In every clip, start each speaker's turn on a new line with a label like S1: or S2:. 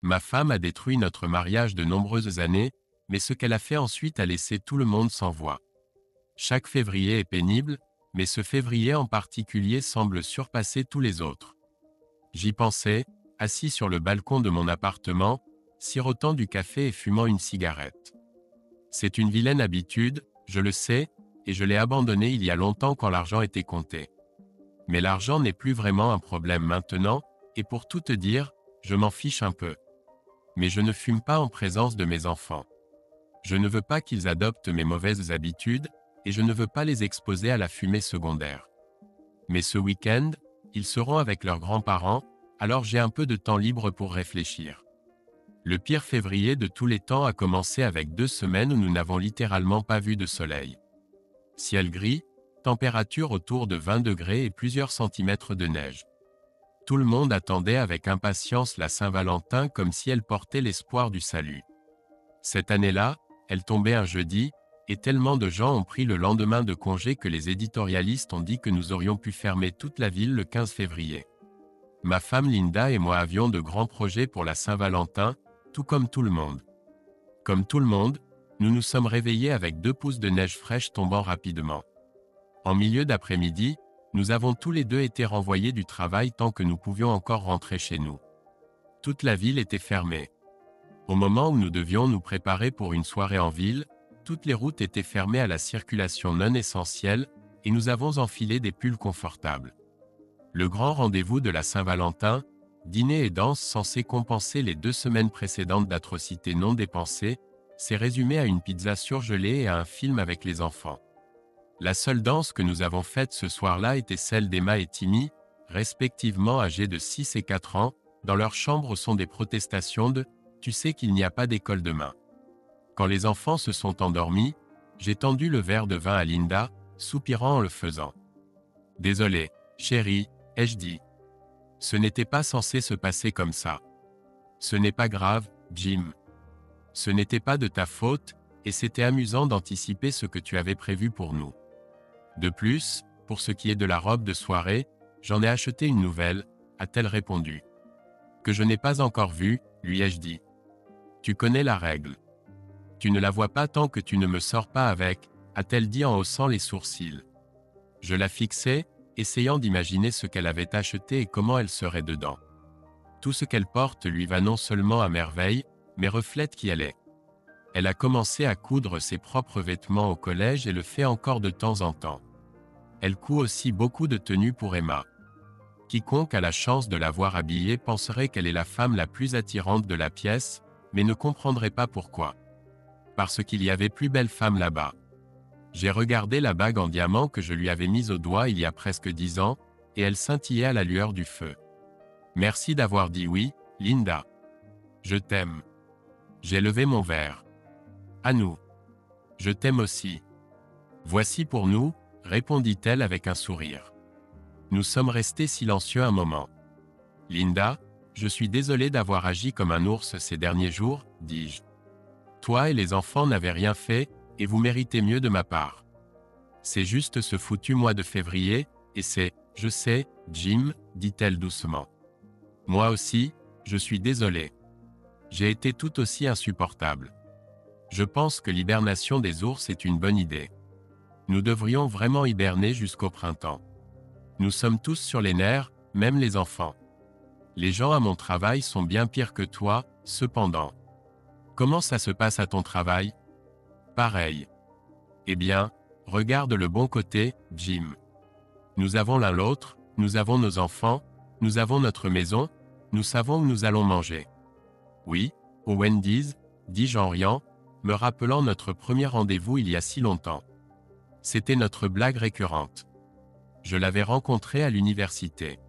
S1: Ma femme a détruit notre mariage de nombreuses années, mais ce qu'elle a fait ensuite a laissé tout le monde sans voix. Chaque février est pénible, mais ce février en particulier semble surpasser tous les autres. J'y pensais, assis sur le balcon de mon appartement, sirotant du café et fumant une cigarette. C'est une vilaine habitude, je le sais, et je l'ai abandonnée il y a longtemps quand l'argent était compté. Mais l'argent n'est plus vraiment un problème maintenant, et pour tout te dire, je m'en fiche un peu. Mais je ne fume pas en présence de mes enfants. Je ne veux pas qu'ils adoptent mes mauvaises habitudes, et je ne veux pas les exposer à la fumée secondaire. Mais ce week-end, ils seront avec leurs grands-parents, alors j'ai un peu de temps libre pour réfléchir. Le pire février de tous les temps a commencé avec 2 semaines où nous n'avons littéralement pas vu de soleil. Ciel gris, température autour de 20 degrés et plusieurs centimètres de neige. Tout le monde attendait avec impatience la Saint-Valentin comme si elle portait l'espoir du salut. Cette année-là, elle tombait un jeudi, et tellement de gens ont pris le lendemain de congé que les éditorialistes ont dit que nous aurions pu fermer toute la ville le 15 février. Ma femme Linda et moi avions de grands projets pour la Saint-Valentin, tout comme tout le monde. Comme tout le monde, nous nous sommes réveillés avec 2 pouces de neige fraîche tombant rapidement. En milieu d'après-midi, nous avons tous les deux été renvoyés du travail tant que nous pouvions encore rentrer chez nous. Toute la ville était fermée. Au moment où nous devions nous préparer pour une soirée en ville, toutes les routes étaient fermées à la circulation non essentielle, et nous avons enfilé des pulls confortables. Le grand rendez-vous de la Saint-Valentin, dîner et danse censés compenser les 2 semaines précédentes d'atrocités non dépensées, s'est résumé à une pizza surgelée et à un film avec les enfants. La seule danse que nous avons faite ce soir-là était celle d'Emma et Timmy, respectivement âgés de 6 et 4 ans, dans leur chambre au son des protestations de « Tu sais qu'il n'y a pas d'école demain ». Quand les enfants se sont endormis, j'ai tendu le verre de vin à Linda, soupirant en le faisant. « Désolé, chérie », ai-je dit. Ce n'était pas censé se passer comme ça. Ce n'est pas grave, Jim. Ce n'était pas de ta faute, et c'était amusant d'anticiper ce que tu avais prévu pour nous. De plus, pour ce qui est de la robe de soirée, j'en ai acheté une nouvelle, a-t-elle répondu. Que je n'ai pas encore vue, lui ai-je dit. Tu connais la règle. Tu ne la vois pas tant que tu ne me sors pas avec, a-t-elle dit en haussant les sourcils. Je la fixais, essayant d'imaginer ce qu'elle avait acheté et comment elle serait dedans. Tout ce qu'elle porte lui va non seulement à merveille, mais reflète qui elle est. Elle a commencé à coudre ses propres vêtements au collège et le fait encore de temps en temps. Elle coud aussi beaucoup de tenues pour Emma. Quiconque a la chance de la voir habillée penserait qu'elle est la femme la plus attirante de la pièce, mais ne comprendrait pas pourquoi. Parce qu'il y avait plus belle femme là-bas. J'ai regardé la bague en diamant que je lui avais mise au doigt il y a presque 10 ans, et elle scintillait à la lueur du feu. Merci d'avoir dit oui, Linda. Je t'aime. J'ai levé mon verre. À nous. Je t'aime aussi. Voici pour nous, répondit-elle avec un sourire. Nous sommes restés silencieux un moment. Linda, je suis désolé d'avoir agi comme un ours ces derniers jours, dis-je. Toi et les enfants n'avez rien fait, et vous méritez mieux de ma part. C'est juste ce foutu mois de février, et c'est, je sais, Jim, dit-elle doucement. Moi aussi, je suis désolé. J'ai été tout aussi insupportable. Je pense que l'hibernation des ours est une bonne idée. Nous devrions vraiment hiberner jusqu'au printemps. Nous sommes tous sur les nerfs, même les enfants. Les gens à mon travail sont bien pires que toi, cependant. Comment ça se passe à ton travail? Pareil. Eh bien, regarde le bon côté, Jim. Nous avons l'un l'autre, nous avons nos enfants, nous avons notre maison, nous savons où nous allons manger. Oui, au Wendy's, dis-je en riant, me rappelant notre premier rendez-vous il y a si longtemps. C'était notre blague récurrente. Je l'avais rencontré à l'université.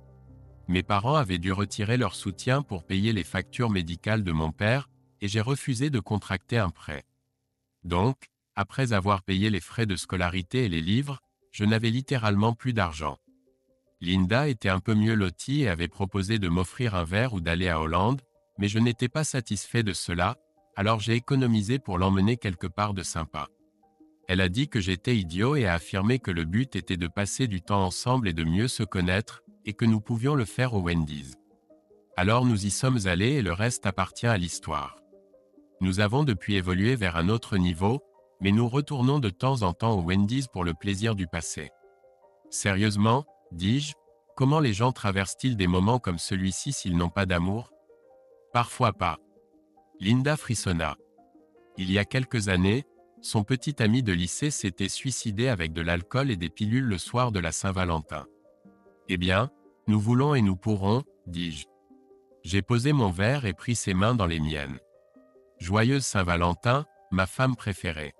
S1: Mes parents avaient dû retirer leur soutien pour payer les factures médicales de mon père, et j'ai refusé de contracter un prêt. Donc, après avoir payé les frais de scolarité et les livres, je n'avais littéralement plus d'argent. Linda était un peu mieux lotie et avait proposé de m'offrir un verre ou d'aller à Hollande, mais je n'étais pas satisfait de cela, alors j'ai économisé pour l'emmener quelque part de sympa. Elle a dit que j'étais idiot et a affirmé que le but était de passer du temps ensemble et de mieux se connaître, et que nous pouvions le faire au Wendy's. Alors nous y sommes allés et le reste appartient à l'histoire. Nous avons depuis évolué vers un autre niveau, mais nous retournons de temps en temps au Wendy's pour le plaisir du passé. Sérieusement, dis-je, comment les gens traversent-ils des moments comme celui-ci s'ils n'ont pas d'amour? Parfois pas. Linda frissonna. Il y a quelques années, son petit ami de lycée s'était suicidé avec de l'alcool et des pilules le soir de la Saint-Valentin. Eh bien, nous voulons et nous pourrons, dis-je. J'ai posé mon verre et pris ses mains dans les miennes. Joyeuse Saint-Valentin, ma femme préférée.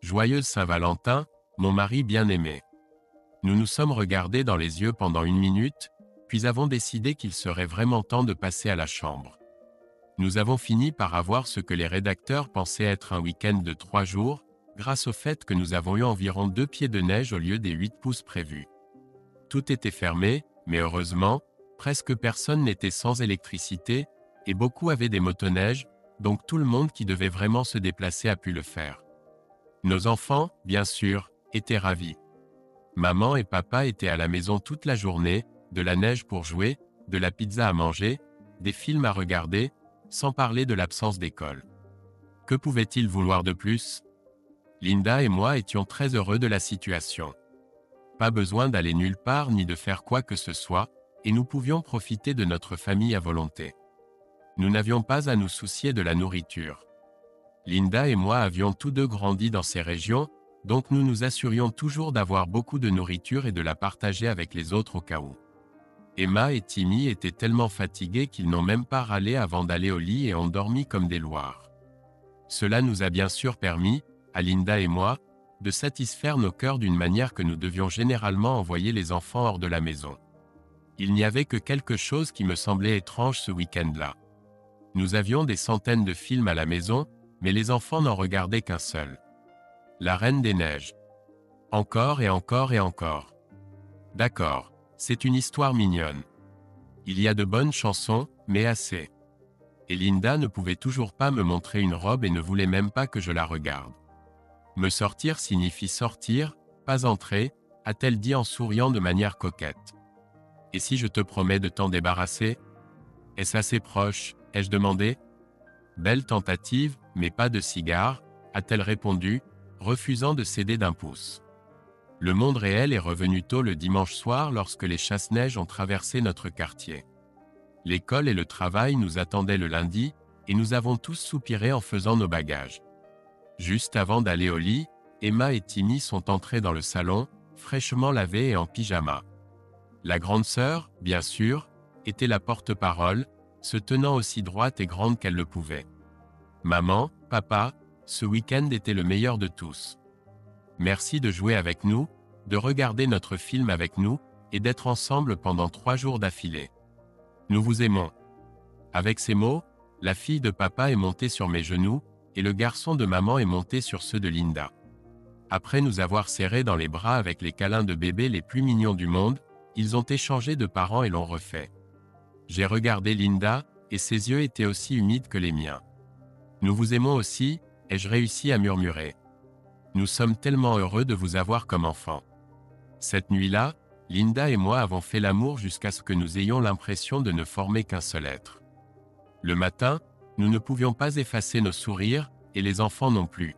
S1: Joyeuse Saint-Valentin, mon mari bien-aimé. Nous nous sommes regardés dans les yeux pendant 1 minute, puis avons décidé qu'il serait vraiment temps de passer à la chambre. Nous avons fini par avoir ce que les rédacteurs pensaient être un week-end de 3 jours, grâce au fait que nous avons eu environ 2 pieds de neige au lieu des 8 pouces prévus. Tout était fermé, mais heureusement, presque personne n'était sans électricité, et beaucoup avaient des motoneiges, donc tout le monde qui devait vraiment se déplacer a pu le faire. Nos enfants, bien sûr, étaient ravis. Maman et papa étaient à la maison toute la journée, de la neige pour jouer, de la pizza à manger, des films à regarder, sans parler de l'absence d'école. Que pouvait-il vouloir de plus? Linda et moi étions très heureux de la situation. Pas besoin d'aller nulle part ni de faire quoi que ce soit, et nous pouvions profiter de notre famille à volonté. Nous n'avions pas à nous soucier de la nourriture. Linda et moi avions tous deux grandi dans ces régions, donc nous nous assurions toujours d'avoir beaucoup de nourriture et de la partager avec les autres au cas où. Emma et Timmy étaient tellement fatigués qu'ils n'ont même pas râlé avant d'aller au lit et ont dormi comme des loirs. Cela nous a bien sûr permis, à Linda et moi, de satisfaire nos cœurs d'une manière que nous devions généralement envoyer les enfants hors de la maison. Il n'y avait que quelque chose qui me semblait étrange ce week-end-là. Nous avions des centaines de films à la maison, mais les enfants n'en regardaient qu'un seul. La Reine des Neiges. Encore et encore et encore. D'accord, c'est une histoire mignonne. Il y a de bonnes chansons, mais assez. Et Linda ne pouvait toujours pas me montrer une robe et ne voulait même pas que je la regarde. Me sortir signifie sortir, pas entrer, a-t-elle dit en souriant de manière coquette. Et si je te promets de t'en débarrasser? Est-ce assez proche, ai-je demandé? Belle tentative, mais pas de cigare, a-t-elle répondu, refusant de céder d'un pouce. Le monde réel est revenu tôt le dimanche soir lorsque les chasse-neige ont traversé notre quartier. L'école et le travail nous attendaient le lundi, et nous avons tous soupiré en faisant nos bagages. Juste avant d'aller au lit, Emma et Timmy sont entrés dans le salon, fraîchement lavés et en pyjama. La grande sœur, bien sûr, était la porte-parole, se tenant aussi droite et grande qu'elle le pouvait. Maman, papa, ce week-end était le meilleur de tous. Merci de jouer avec nous, de regarder notre film avec nous, et d'être ensemble pendant 3 jours d'affilée. Nous vous aimons. Avec ces mots, la fille de papa est montée sur mes genoux, et le garçon de maman est monté sur ceux de Linda. Après nous avoir serrés dans les bras avec les câlins de bébé les plus mignons du monde, ils ont échangé de parents et l'ont refait. J'ai regardé Linda, et ses yeux étaient aussi humides que les miens. Nous vous aimons aussi, ai-je réussi à murmurer. Nous sommes tellement heureux de vous avoir comme enfant. Cette nuit-là, Linda et moi avons fait l'amour jusqu'à ce que nous ayons l'impression de ne former qu'un seul être. Le matin, nous ne pouvions pas effacer nos sourires, et les enfants non plus.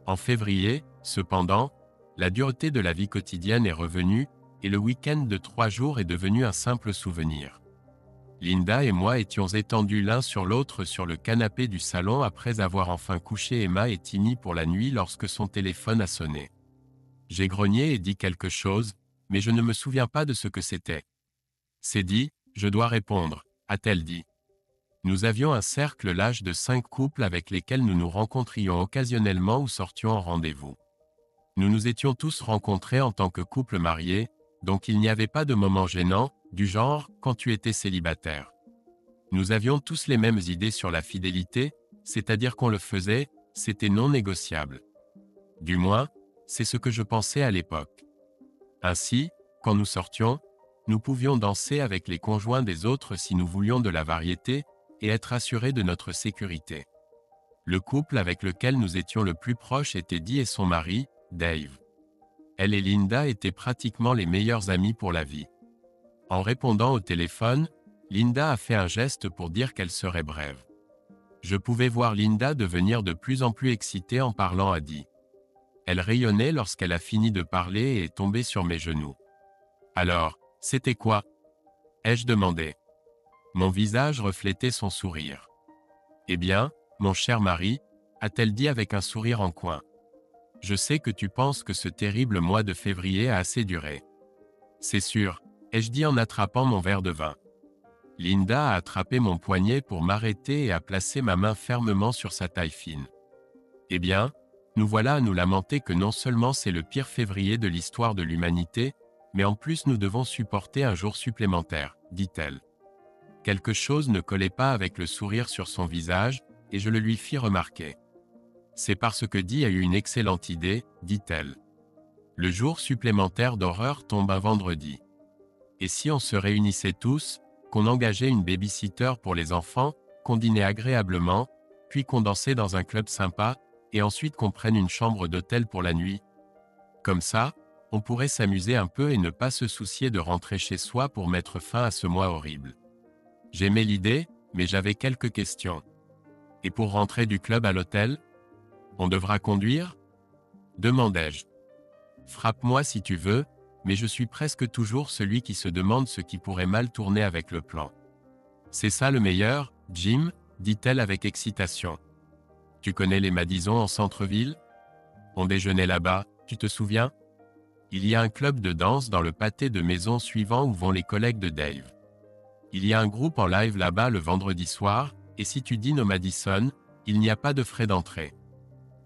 S1: En février, cependant, la dureté de la vie quotidienne est revenue, et le week-end de 3 jours est devenu un simple souvenir. Linda et moi étions étendus l'un sur l'autre sur le canapé du salon après avoir enfin couché Emma et Timmy pour la nuit lorsque son téléphone a sonné. J'ai grogné et dit quelque chose, mais je ne me souviens pas de ce que c'était. C'est dit, je dois répondre, a-t-elle dit. Nous avions un cercle large de 5 couples avec lesquels nous nous rencontrions occasionnellement ou sortions en rendez-vous. Nous nous étions tous rencontrés en tant que couple marié, donc il n'y avait pas de moment gênant, du genre « quand tu étais célibataire ». Nous avions tous les mêmes idées sur la fidélité, c'est-à-dire qu'on le faisait, c'était non négociable. Du moins, c'est ce que je pensais à l'époque. Ainsi, quand nous sortions, nous pouvions danser avec les conjoints des autres si nous voulions de la variété, et être assurés de notre sécurité. Le couple avec lequel nous étions le plus proches était Dee et son mari, Dave. Elle et Linda étaient pratiquement les meilleurs amis pour la vie. En répondant au téléphone, Linda a fait un geste pour dire qu'elle serait brève. Je pouvais voir Linda devenir de plus en plus excitée en parlant à Dee. Elle rayonnait lorsqu'elle a fini de parler et est tombée sur mes genoux. Alors, c'était quoi? Ai-je demandé. Mon visage reflétait son sourire. Eh bien, mon cher mari, a-t-elle dit avec un sourire en coin. Je sais que tu penses que ce terrible mois de février a assez duré. C'est sûr, ai-je dit en attrapant mon verre de vin. Linda a attrapé mon poignet pour m'arrêter et a placé ma main fermement sur sa taille fine. Eh bien, nous voilà à nous lamenter que non seulement c'est le pire février de l'histoire de l'humanité, mais en plus nous devons supporter un jour supplémentaire, dit-elle. Quelque chose ne collait pas avec le sourire sur son visage, et je le lui fis remarquer. C'est parce que Dee a eu une excellente idée, dit-elle. Le jour supplémentaire d'horreur tombe un vendredi. Et si on se réunissait tous, qu'on engageait une baby-sitter pour les enfants, qu'on dînait agréablement, puis qu'on dansait dans un club sympa, et ensuite qu'on prenne une chambre d'hôtel pour la nuit. Comme ça, on pourrait s'amuser un peu et ne pas se soucier de rentrer chez soi pour mettre fin à ce mois horrible. J'aimais l'idée, mais j'avais quelques questions. Et pour rentrer du club à l'hôtel? On devra conduire? Demandai-je. Frappe-moi si tu veux, mais je suis presque toujours celui qui se demande ce qui pourrait mal tourner avec le plan. C'est ça le meilleur, Jim, dit-elle avec excitation. Tu connais les Madison en centre-ville? On déjeunait là-bas, tu te souviens? Il y a un club de danse dans le pâté de maison suivant où vont les collègues de Dave. Il y a un groupe en live là-bas le vendredi soir, et si tu dînes au Madison, il n'y a pas de frais d'entrée.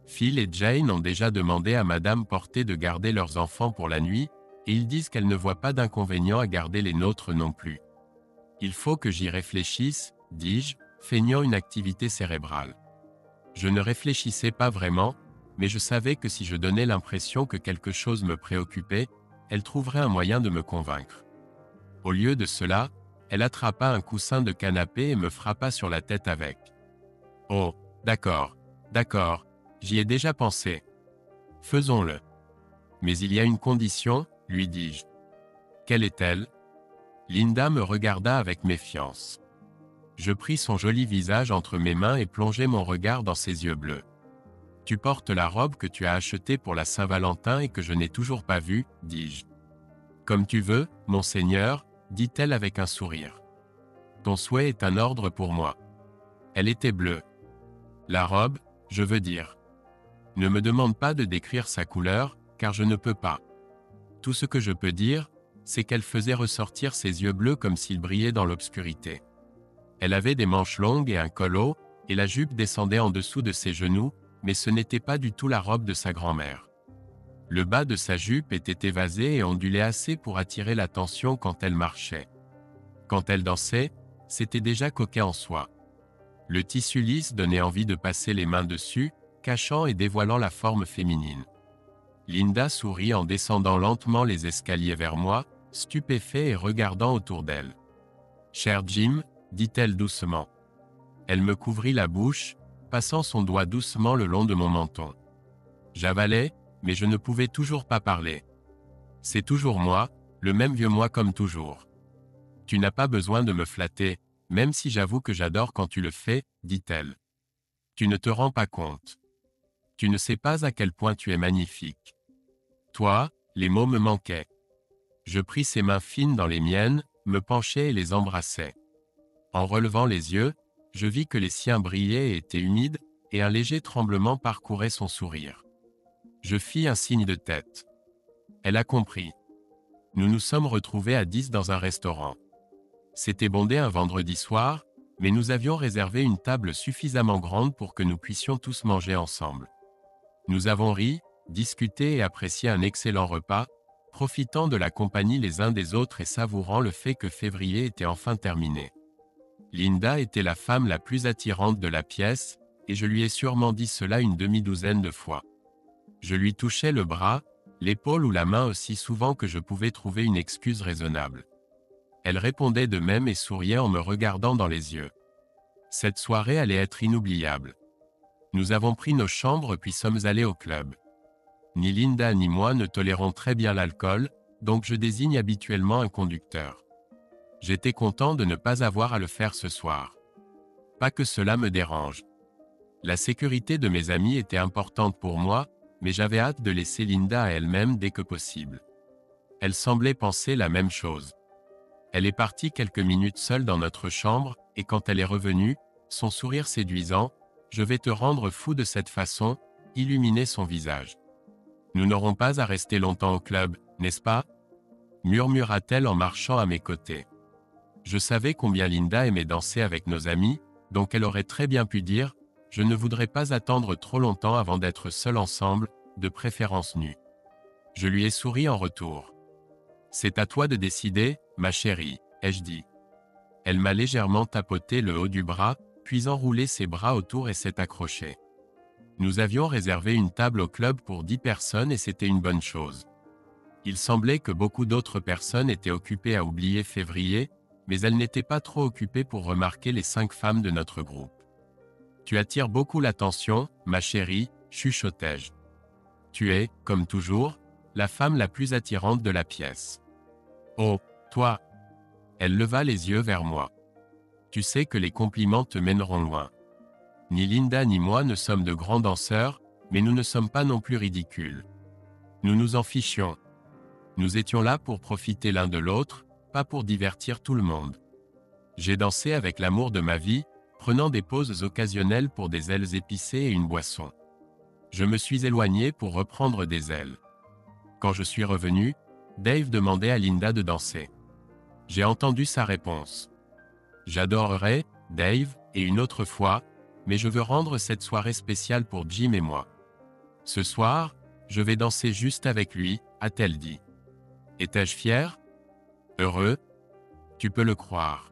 S1: Phil et Jane ont déjà demandé à Madame Porter de garder leurs enfants pour la nuit, et ils disent qu'elles ne voient pas d'inconvénient à garder les nôtres non plus. Il faut que j'y réfléchisse, dis-je, feignant une activité cérébrale. Je ne réfléchissais pas vraiment, mais je savais que si je donnais l'impression que quelque chose me préoccupait, elle trouverait un moyen de me convaincre. Au lieu de cela, elle attrapa un coussin de canapé et me frappa sur la tête avec. « Oh, d'accord, j'y ai déjà pensé. Faisons-le. Mais il y a une condition, lui dis-je. Quelle est-elle? Linda me regarda avec méfiance. Je pris son joli visage entre mes mains et plongeai mon regard dans ses yeux bleus. Tu portes la robe que tu as achetée pour la Saint-Valentin et que je n'ai toujours pas vue, dis-je. Comme tu veux, monseigneur, dit-elle avec un sourire. Ton souhait est un ordre pour moi. Elle était bleue. La robe, je veux dire. Ne me demande pas de décrire sa couleur, car je ne peux pas. Tout ce que je peux dire, c'est qu'elle faisait ressortir ses yeux bleus comme s'ils brillaient dans l'obscurité. Elle avait des manches longues et un col haut, et la jupe descendait en dessous de ses genoux, mais ce n'était pas du tout la robe de sa grand-mère. Le bas de sa jupe était évasé et ondulait assez pour attirer l'attention quand elle marchait. Quand elle dansait, c'était déjà coquet en soi. Le tissu lisse donnait envie de passer les mains dessus, cachant et dévoilant la forme féminine. Linda sourit en descendant lentement les escaliers vers moi, stupéfait et regardant autour d'elle. « Cher Jim, dit-elle doucement. Elle me couvrit la bouche, passant son doigt doucement le long de mon menton. J'avalais, mais je ne pouvais toujours pas parler. C'est toujours moi, le même vieux moi comme toujours. Tu n'as pas besoin de me flatter, même si j'avoue que j'adore quand tu le fais, dit-elle. Tu ne te rends pas compte. Tu ne sais pas à quel point tu es magnifique. Toi, les mots me manquaient. Je pris ses mains fines dans les miennes, me penchai et les embrassai. En relevant les yeux, je vis que les siens brillaient et étaient humides, et un léger tremblement parcourait son sourire. Je fis un signe de tête. Elle a compris. Nous nous sommes retrouvés à 10 dans un restaurant. C'était bondé un vendredi soir, mais nous avions réservé une table suffisamment grande pour que nous puissions tous manger ensemble. Nous avons ri, discuté et apprécié un excellent repas, profitant de la compagnie les uns des autres et savourant le fait que février était enfin terminé. Linda était la femme la plus attirante de la pièce, et je lui ai sûrement dit cela une demi-douzaine de fois. Je lui touchais le bras, l'épaule ou la main aussi souvent que je pouvais trouver une excuse raisonnable. Elle répondait de même et souriait en me regardant dans les yeux. Cette soirée allait être inoubliable. Nous avons pris nos chambres puis sommes allés au club. Ni Linda ni moi ne tolérons très bien l'alcool, donc je désigne habituellement un conducteur. J'étais content de ne pas avoir à le faire ce soir. Pas que cela me dérange. La sécurité de mes amis était importante pour moi, mais j'avais hâte de laisser Linda à elle-même dès que possible. Elle semblait penser la même chose. Elle est partie quelques minutes seule dans notre chambre, et quand elle est revenue, son sourire séduisant, « Je vais te rendre fou de cette façon », illuminait son visage. « Nous n'aurons pas à rester longtemps au club, n'est-ce pas ?» murmura-t-elle en marchant à mes côtés. Je savais combien Linda aimait danser avec nos amis, donc elle aurait très bien pu dire « Je ne voudrais pas attendre trop longtemps avant d'être seuls ensemble, de préférence nus. » Je lui ai souri en retour. « C'est à toi de décider, ma chérie, ai-je dit. » Elle m'a légèrement tapoté le haut du bras, puis enroulé ses bras autour et s'est accrochée. Nous avions réservé une table au club pour 10 personnes et c'était une bonne chose. Il semblait que beaucoup d'autres personnes étaient occupées à oublier février, mais elles n'étaient pas trop occupées pour remarquer les 5 femmes de notre groupe. « Tu attires beaucoup l'attention, ma chérie, chuchotai-je. Tu es, comme toujours, la femme la plus attirante de la pièce. Oh, toi !» Elle leva les yeux vers moi. « Tu sais que les compliments te mèneront loin. Ni Linda ni moi ne sommes de grands danseurs, mais nous ne sommes pas non plus ridicules. Nous nous en fichions. Nous étions là pour profiter l'un de l'autre, pas pour divertir tout le monde. J'ai dansé avec l'amour de ma vie, prenant des pauses occasionnelles pour des ailes épicées et une boisson. Je me suis éloigné pour reprendre des ailes. Quand je suis revenu, Dave demandait à Linda de danser. J'ai entendu sa réponse. J'adorerais, Dave, et une autre fois, mais je veux rendre cette soirée spéciale pour Jim et moi. Ce soir, je vais danser juste avec lui, a-t-elle dit. Étais-je fier? Heureux? Tu peux le croire.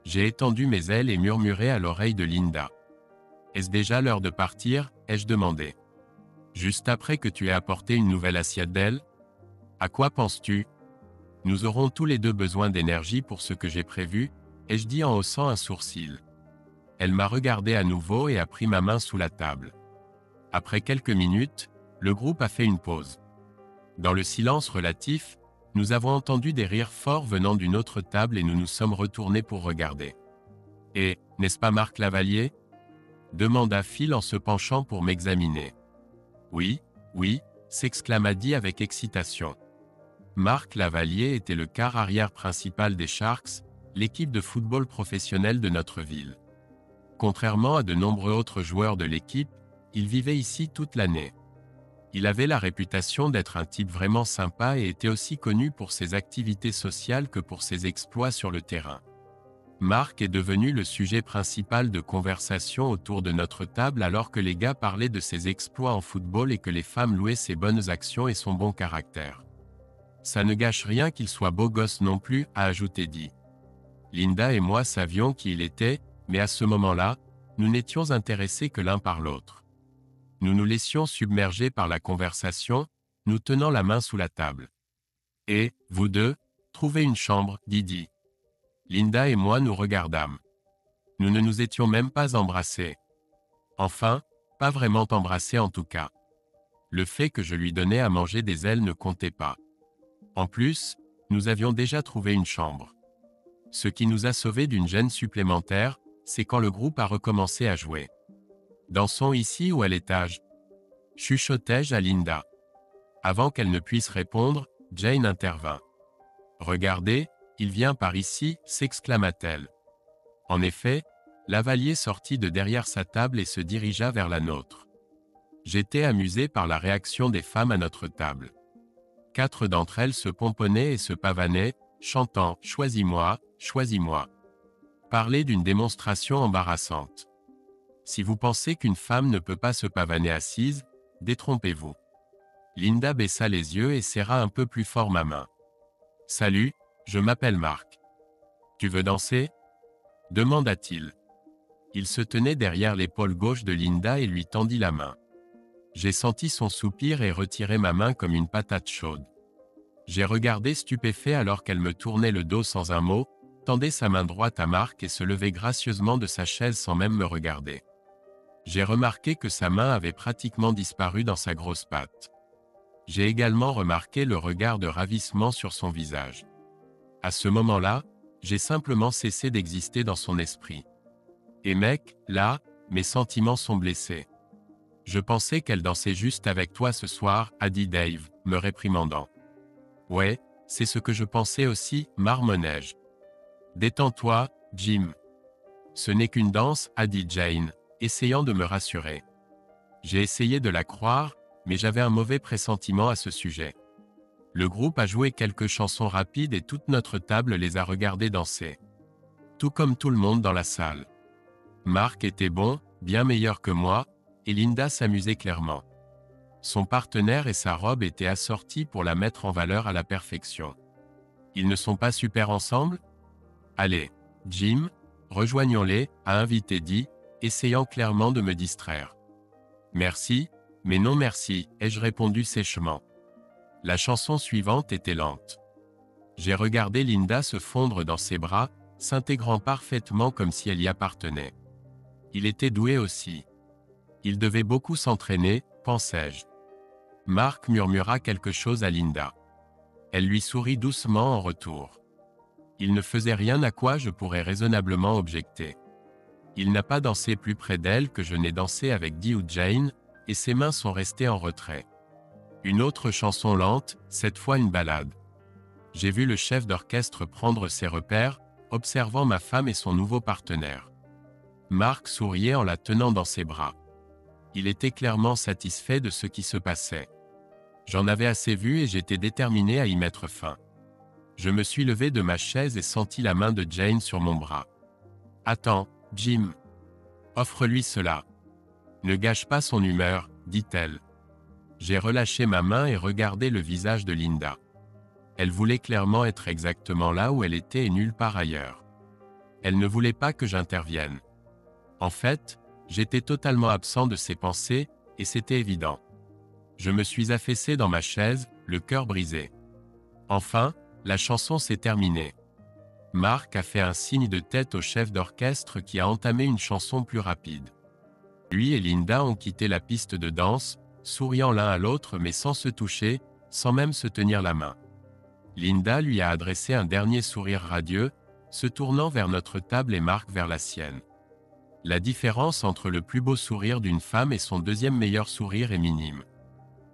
S1: J'ai étendu mes ailes et murmuré à l'oreille de Linda. Est-ce déjà l'heure de partir? Ai-je demandé. Juste après que tu aies apporté une nouvelle assiette d'ailes? À quoi penses-tu? Nous aurons tous les deux besoin d'énergie pour ce que j'ai prévu, ai-je dit en haussant un sourcil. Elle m'a regardé à nouveau et a pris ma main sous la table. Après quelques minutes, le groupe a fait une pause. Dans le silence relatif, nous avons entendu des rires forts venant d'une autre table et nous nous sommes retournés pour regarder. « Et, n'est-ce pas Marc Lavalier ?» demanda Phil en se penchant pour m'examiner. « Oui, oui », s'exclama Dee avec excitation. Marc Lavalier était le quart arrière principal des Sharks, l'équipe de football professionnel de notre ville. Contrairement à de nombreux autres joueurs de l'équipe, il vivait ici toute l'année. Il avait la réputation d'être un type vraiment sympa et était aussi connu pour ses activités sociales que pour ses exploits sur le terrain. Marc est devenu le sujet principal de conversation autour de notre table alors que les gars parlaient de ses exploits en football et que les femmes louaient ses bonnes actions et son bon caractère. Ça ne gâche rien qu'il soit beau gosse non plus, a ajouté Dee. Linda et moi savions qui il était, mais à ce moment-là, nous n'étions intéressés que l'un par l'autre. Nous nous laissions submerger par la conversation, nous tenant la main sous la table. Et, vous deux, trouvez une chambre, dit Dee. Linda et moi nous regardâmes. Nous ne nous étions même pas embrassés. Enfin, pas vraiment embrassés en tout cas. Le fait que je lui donnais à manger des ailes ne comptait pas. En plus, nous avions déjà trouvé une chambre. Ce qui nous a sauvés d'une gêne supplémentaire, c'est quand le groupe a recommencé à jouer. Dansons ici ou à l'étage? Chuchotai-je à Linda. Avant qu'elle ne puisse répondre, Jane intervint. Regardez, il vient par ici, s'exclama-t-elle. En effet, Lavalier sortit de derrière sa table et se dirigea vers la nôtre. J'étais amusé par la réaction des femmes à notre table. 4 d'entre elles se pomponnaient et se pavanaient, chantant « Choisis-moi, choisis-moi ». Parler d'une démonstration embarrassante. Si vous pensez qu'une femme ne peut pas se pavaner assise, détrompez-vous. Linda baissa les yeux et serra un peu plus fort ma main. « Salut, je m'appelle Marc. Tu veux danser ?» demanda-t-il. Il se tenait derrière l'épaule gauche de Linda et lui tendit la main. J'ai senti son soupir et retiré ma main comme une patate chaude. J'ai regardé stupéfait alors qu'elle me tournait le dos sans un mot, tendait sa main droite à Marc et se levait gracieusement de sa chaise sans même me regarder. J'ai remarqué que sa main avait pratiquement disparu dans sa grosse patte. J'ai également remarqué le regard de ravissement sur son visage. À ce moment-là, j'ai simplement cessé d'exister dans son esprit. Et mec, là, mes sentiments sont blessés. Je pensais qu'elle dansait juste avec toi ce soir, a dit Dave, me réprimandant. Ouais, c'est ce que je pensais aussi, marmonnai-je. Détends-toi, Jim. Ce n'est qu'une danse, a dit Jane, essayant de me rassurer. J'ai essayé de la croire, mais j'avais un mauvais pressentiment à ce sujet. Le groupe a joué quelques chansons rapides et toute notre table les a regardés danser. Tout comme tout le monde dans la salle. Mark était bon, bien meilleur que moi, et Linda s'amusait clairement. Son partenaire et sa robe étaient assortis pour la mettre en valeur à la perfection. Ils ne sont pas super ensemble? Allez, Jim, rejoignons-les, a invité Dee, essayant clairement de me distraire. Merci, mais non merci, ai-je répondu sèchement. La chanson suivante était lente. J'ai regardé Linda se fondre dans ses bras, s'intégrant parfaitement comme si elle y appartenait. Il était doué aussi. Il devait beaucoup s'entraîner, pensai-je. Mark murmura quelque chose à Linda. Elle lui sourit doucement en retour. Il ne faisait rien à quoi je pourrais raisonnablement objecter. Il n'a pas dansé plus près d'elle que je n'ai dansé avec Dee ou Jane, et ses mains sont restées en retrait. Une autre chanson lente, cette fois une ballade. J'ai vu le chef d'orchestre prendre ses repères, observant ma femme et son nouveau partenaire. Mark souriait en la tenant dans ses bras. Il était clairement satisfait de ce qui se passait. J'en avais assez vu et j'étais déterminé à y mettre fin. Je me suis levé de ma chaise et senti la main de Jane sur mon bras. « Attends, Jim. Offre-lui cela. Ne gâche pas son humeur, dit-elle. » J'ai relâché ma main et regardé le visage de Linda. Elle voulait clairement être exactement là où elle était et nulle part ailleurs. Elle ne voulait pas que j'intervienne. En fait, j'étais totalement absent de ses pensées, et c'était évident. Je me suis affaissé dans ma chaise, le cœur brisé. Enfin, la chanson s'est terminée. Mark a fait un signe de tête au chef d'orchestre qui a entamé une chanson plus rapide. Lui et Linda ont quitté la piste de danse, souriant l'un à l'autre mais sans se toucher, sans même se tenir la main. Linda lui a adressé un dernier sourire radieux, se tournant vers notre table et Mark vers la sienne. La différence entre le plus beau sourire d'une femme et son deuxième meilleur sourire est minime.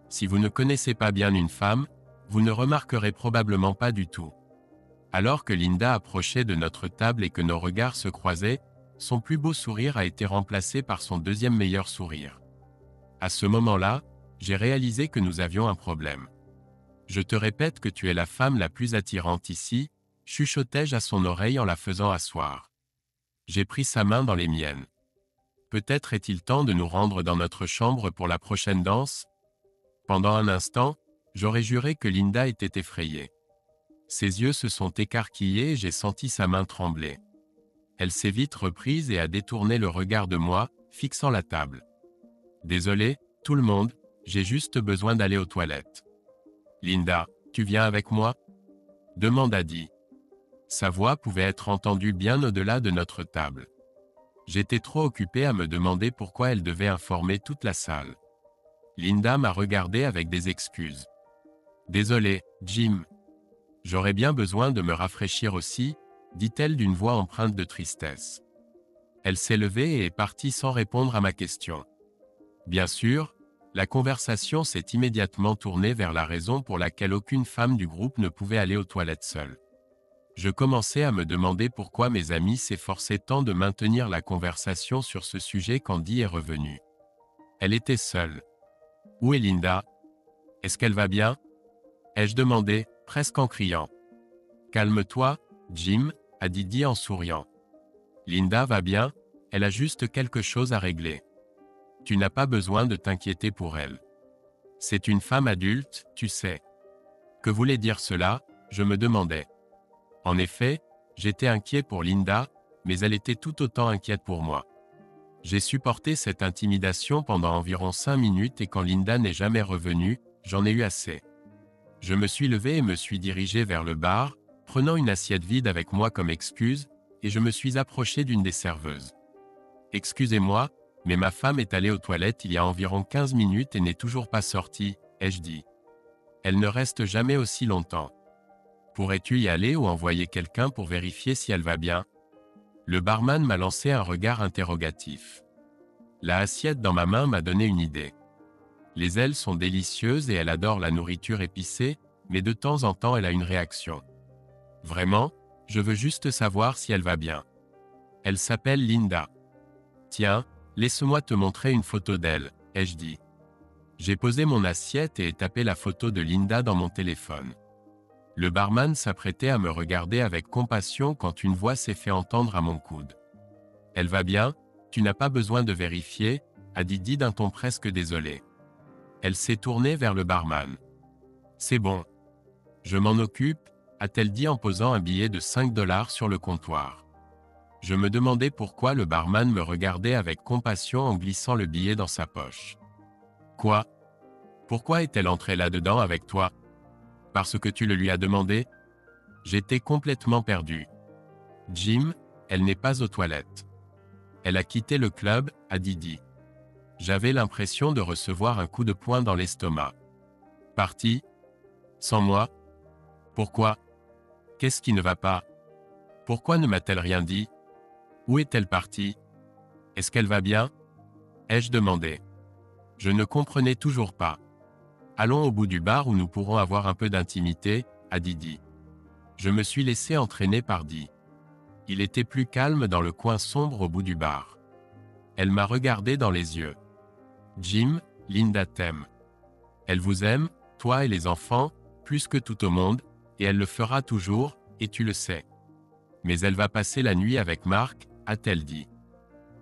S1: Si vous ne connaissez pas bien une femme, vous ne remarquerez probablement pas du tout. Alors que Linda approchait de notre table et que nos regards se croisaient, son plus beau sourire a été remplacé par son deuxième meilleur sourire. À ce moment-là, j'ai réalisé que nous avions un problème. Je te répète que tu es la femme la plus attirante ici, chuchotai-je à son oreille en la faisant asseoir. J'ai pris sa main dans les miennes. Peut-être est-il temps de nous rendre dans notre chambre pour la prochaine danse? Pendant un instant, j'aurais juré que Linda était effrayée. Ses yeux se sont écarquillés et j'ai senti sa main trembler. Elle s'est vite reprise et a détourné le regard de moi, fixant la table. Désolé, tout le monde, j'ai juste besoin d'aller aux toilettes. Linda, tu viens avec moi? Demanda Dee. Sa voix pouvait être entendue bien au-delà de notre table. J'étais trop occupé à me demander pourquoi elle devait informer toute la salle. Linda m'a regardé avec des excuses. Désolé, Jim. J'aurais bien besoin de me rafraîchir aussi, dit-elle d'une voix empreinte de tristesse. Elle s'est levée et est partie sans répondre à ma question. Bien sûr, la conversation s'est immédiatement tournée vers la raison pour laquelle aucune femme du groupe ne pouvait aller aux toilettes seule. Je commençais à me demander pourquoi mes amis s'efforçaient tant de maintenir la conversation sur ce sujet quand Dee est revenue. Elle était seule. Où est Linda? Est-ce qu'elle va bien? Ai-je demandé, presque en criant. Calme-toi, Jim, a dit Dee en souriant. Linda va bien, elle a juste quelque chose à régler. Tu n'as pas besoin de t'inquiéter pour elle. C'est une femme adulte, tu sais. Que voulait dire cela, je me demandais. En effet, j'étais inquiet pour Linda, mais elle était tout autant inquiète pour moi. J'ai supporté cette intimidation pendant environ 5 minutes et quand Linda n'est jamais revenue, j'en ai eu assez. Je me suis levé et me suis dirigé vers le bar, prenant une assiette vide avec moi comme excuse, et je me suis approché d'une des serveuses. Excusez-moi, mais ma femme est allée aux toilettes il y a environ 15 minutes et n'est toujours pas sortie, ai-je dit. Elle ne reste jamais aussi longtemps. Pourrais-tu y aller ou envoyer quelqu'un pour vérifier si elle va bien? Le barman m'a lancé un regard interrogatif. La assiette dans ma main m'a donné une idée. Les ailes sont délicieuses et elle adore la nourriture épicée, mais de temps en temps elle a une réaction. Vraiment, je veux juste savoir si elle va bien. Elle s'appelle Linda. Tiens, laisse-moi te montrer une photo d'elle, ai-je dit. J'ai posé mon assiette et tapé la photo de Linda dans mon téléphone. Le barman s'apprêtait à me regarder avec compassion quand une voix s'est fait entendre à mon coude. Elle va bien, tu n'as pas besoin de vérifier, a dit d'un ton presque désolé. Elle s'est tournée vers le barman. C'est bon. Je m'en occupe, a-t-elle dit en posant un billet de 5 $ sur le comptoir. Je me demandais pourquoi le barman me regardait avec compassion en glissant le billet dans sa poche. Quoi? Pourquoi est-elle entrée là-dedans avec toi? Parce que tu le lui as demandé? J'étais complètement perdu. Jim, elle n'est pas aux toilettes. Elle a quitté le club, a Didi. J'avais l'impression de recevoir un coup de poing dans l'estomac. Partie? Sans moi? Pourquoi? Qu'est-ce qui ne va pas? Pourquoi ne m'a-t-elle rien dit? Où est-elle partie? Est-ce qu'elle va bien? Ai-je demandé. Je ne comprenais toujours pas. Allons au bout du bar où nous pourrons avoir un peu d'intimité, a Didi. Je me suis laissé entraîner par Didi. Il était plus calme dans le coin sombre au bout du bar. Elle m'a regardé dans les yeux. Jim, Linda t'aime. Elle vous aime, toi et les enfants, plus que tout au monde, et elle le fera toujours, et tu le sais. Mais elle va passer la nuit avec Mark, a-t-elle dit.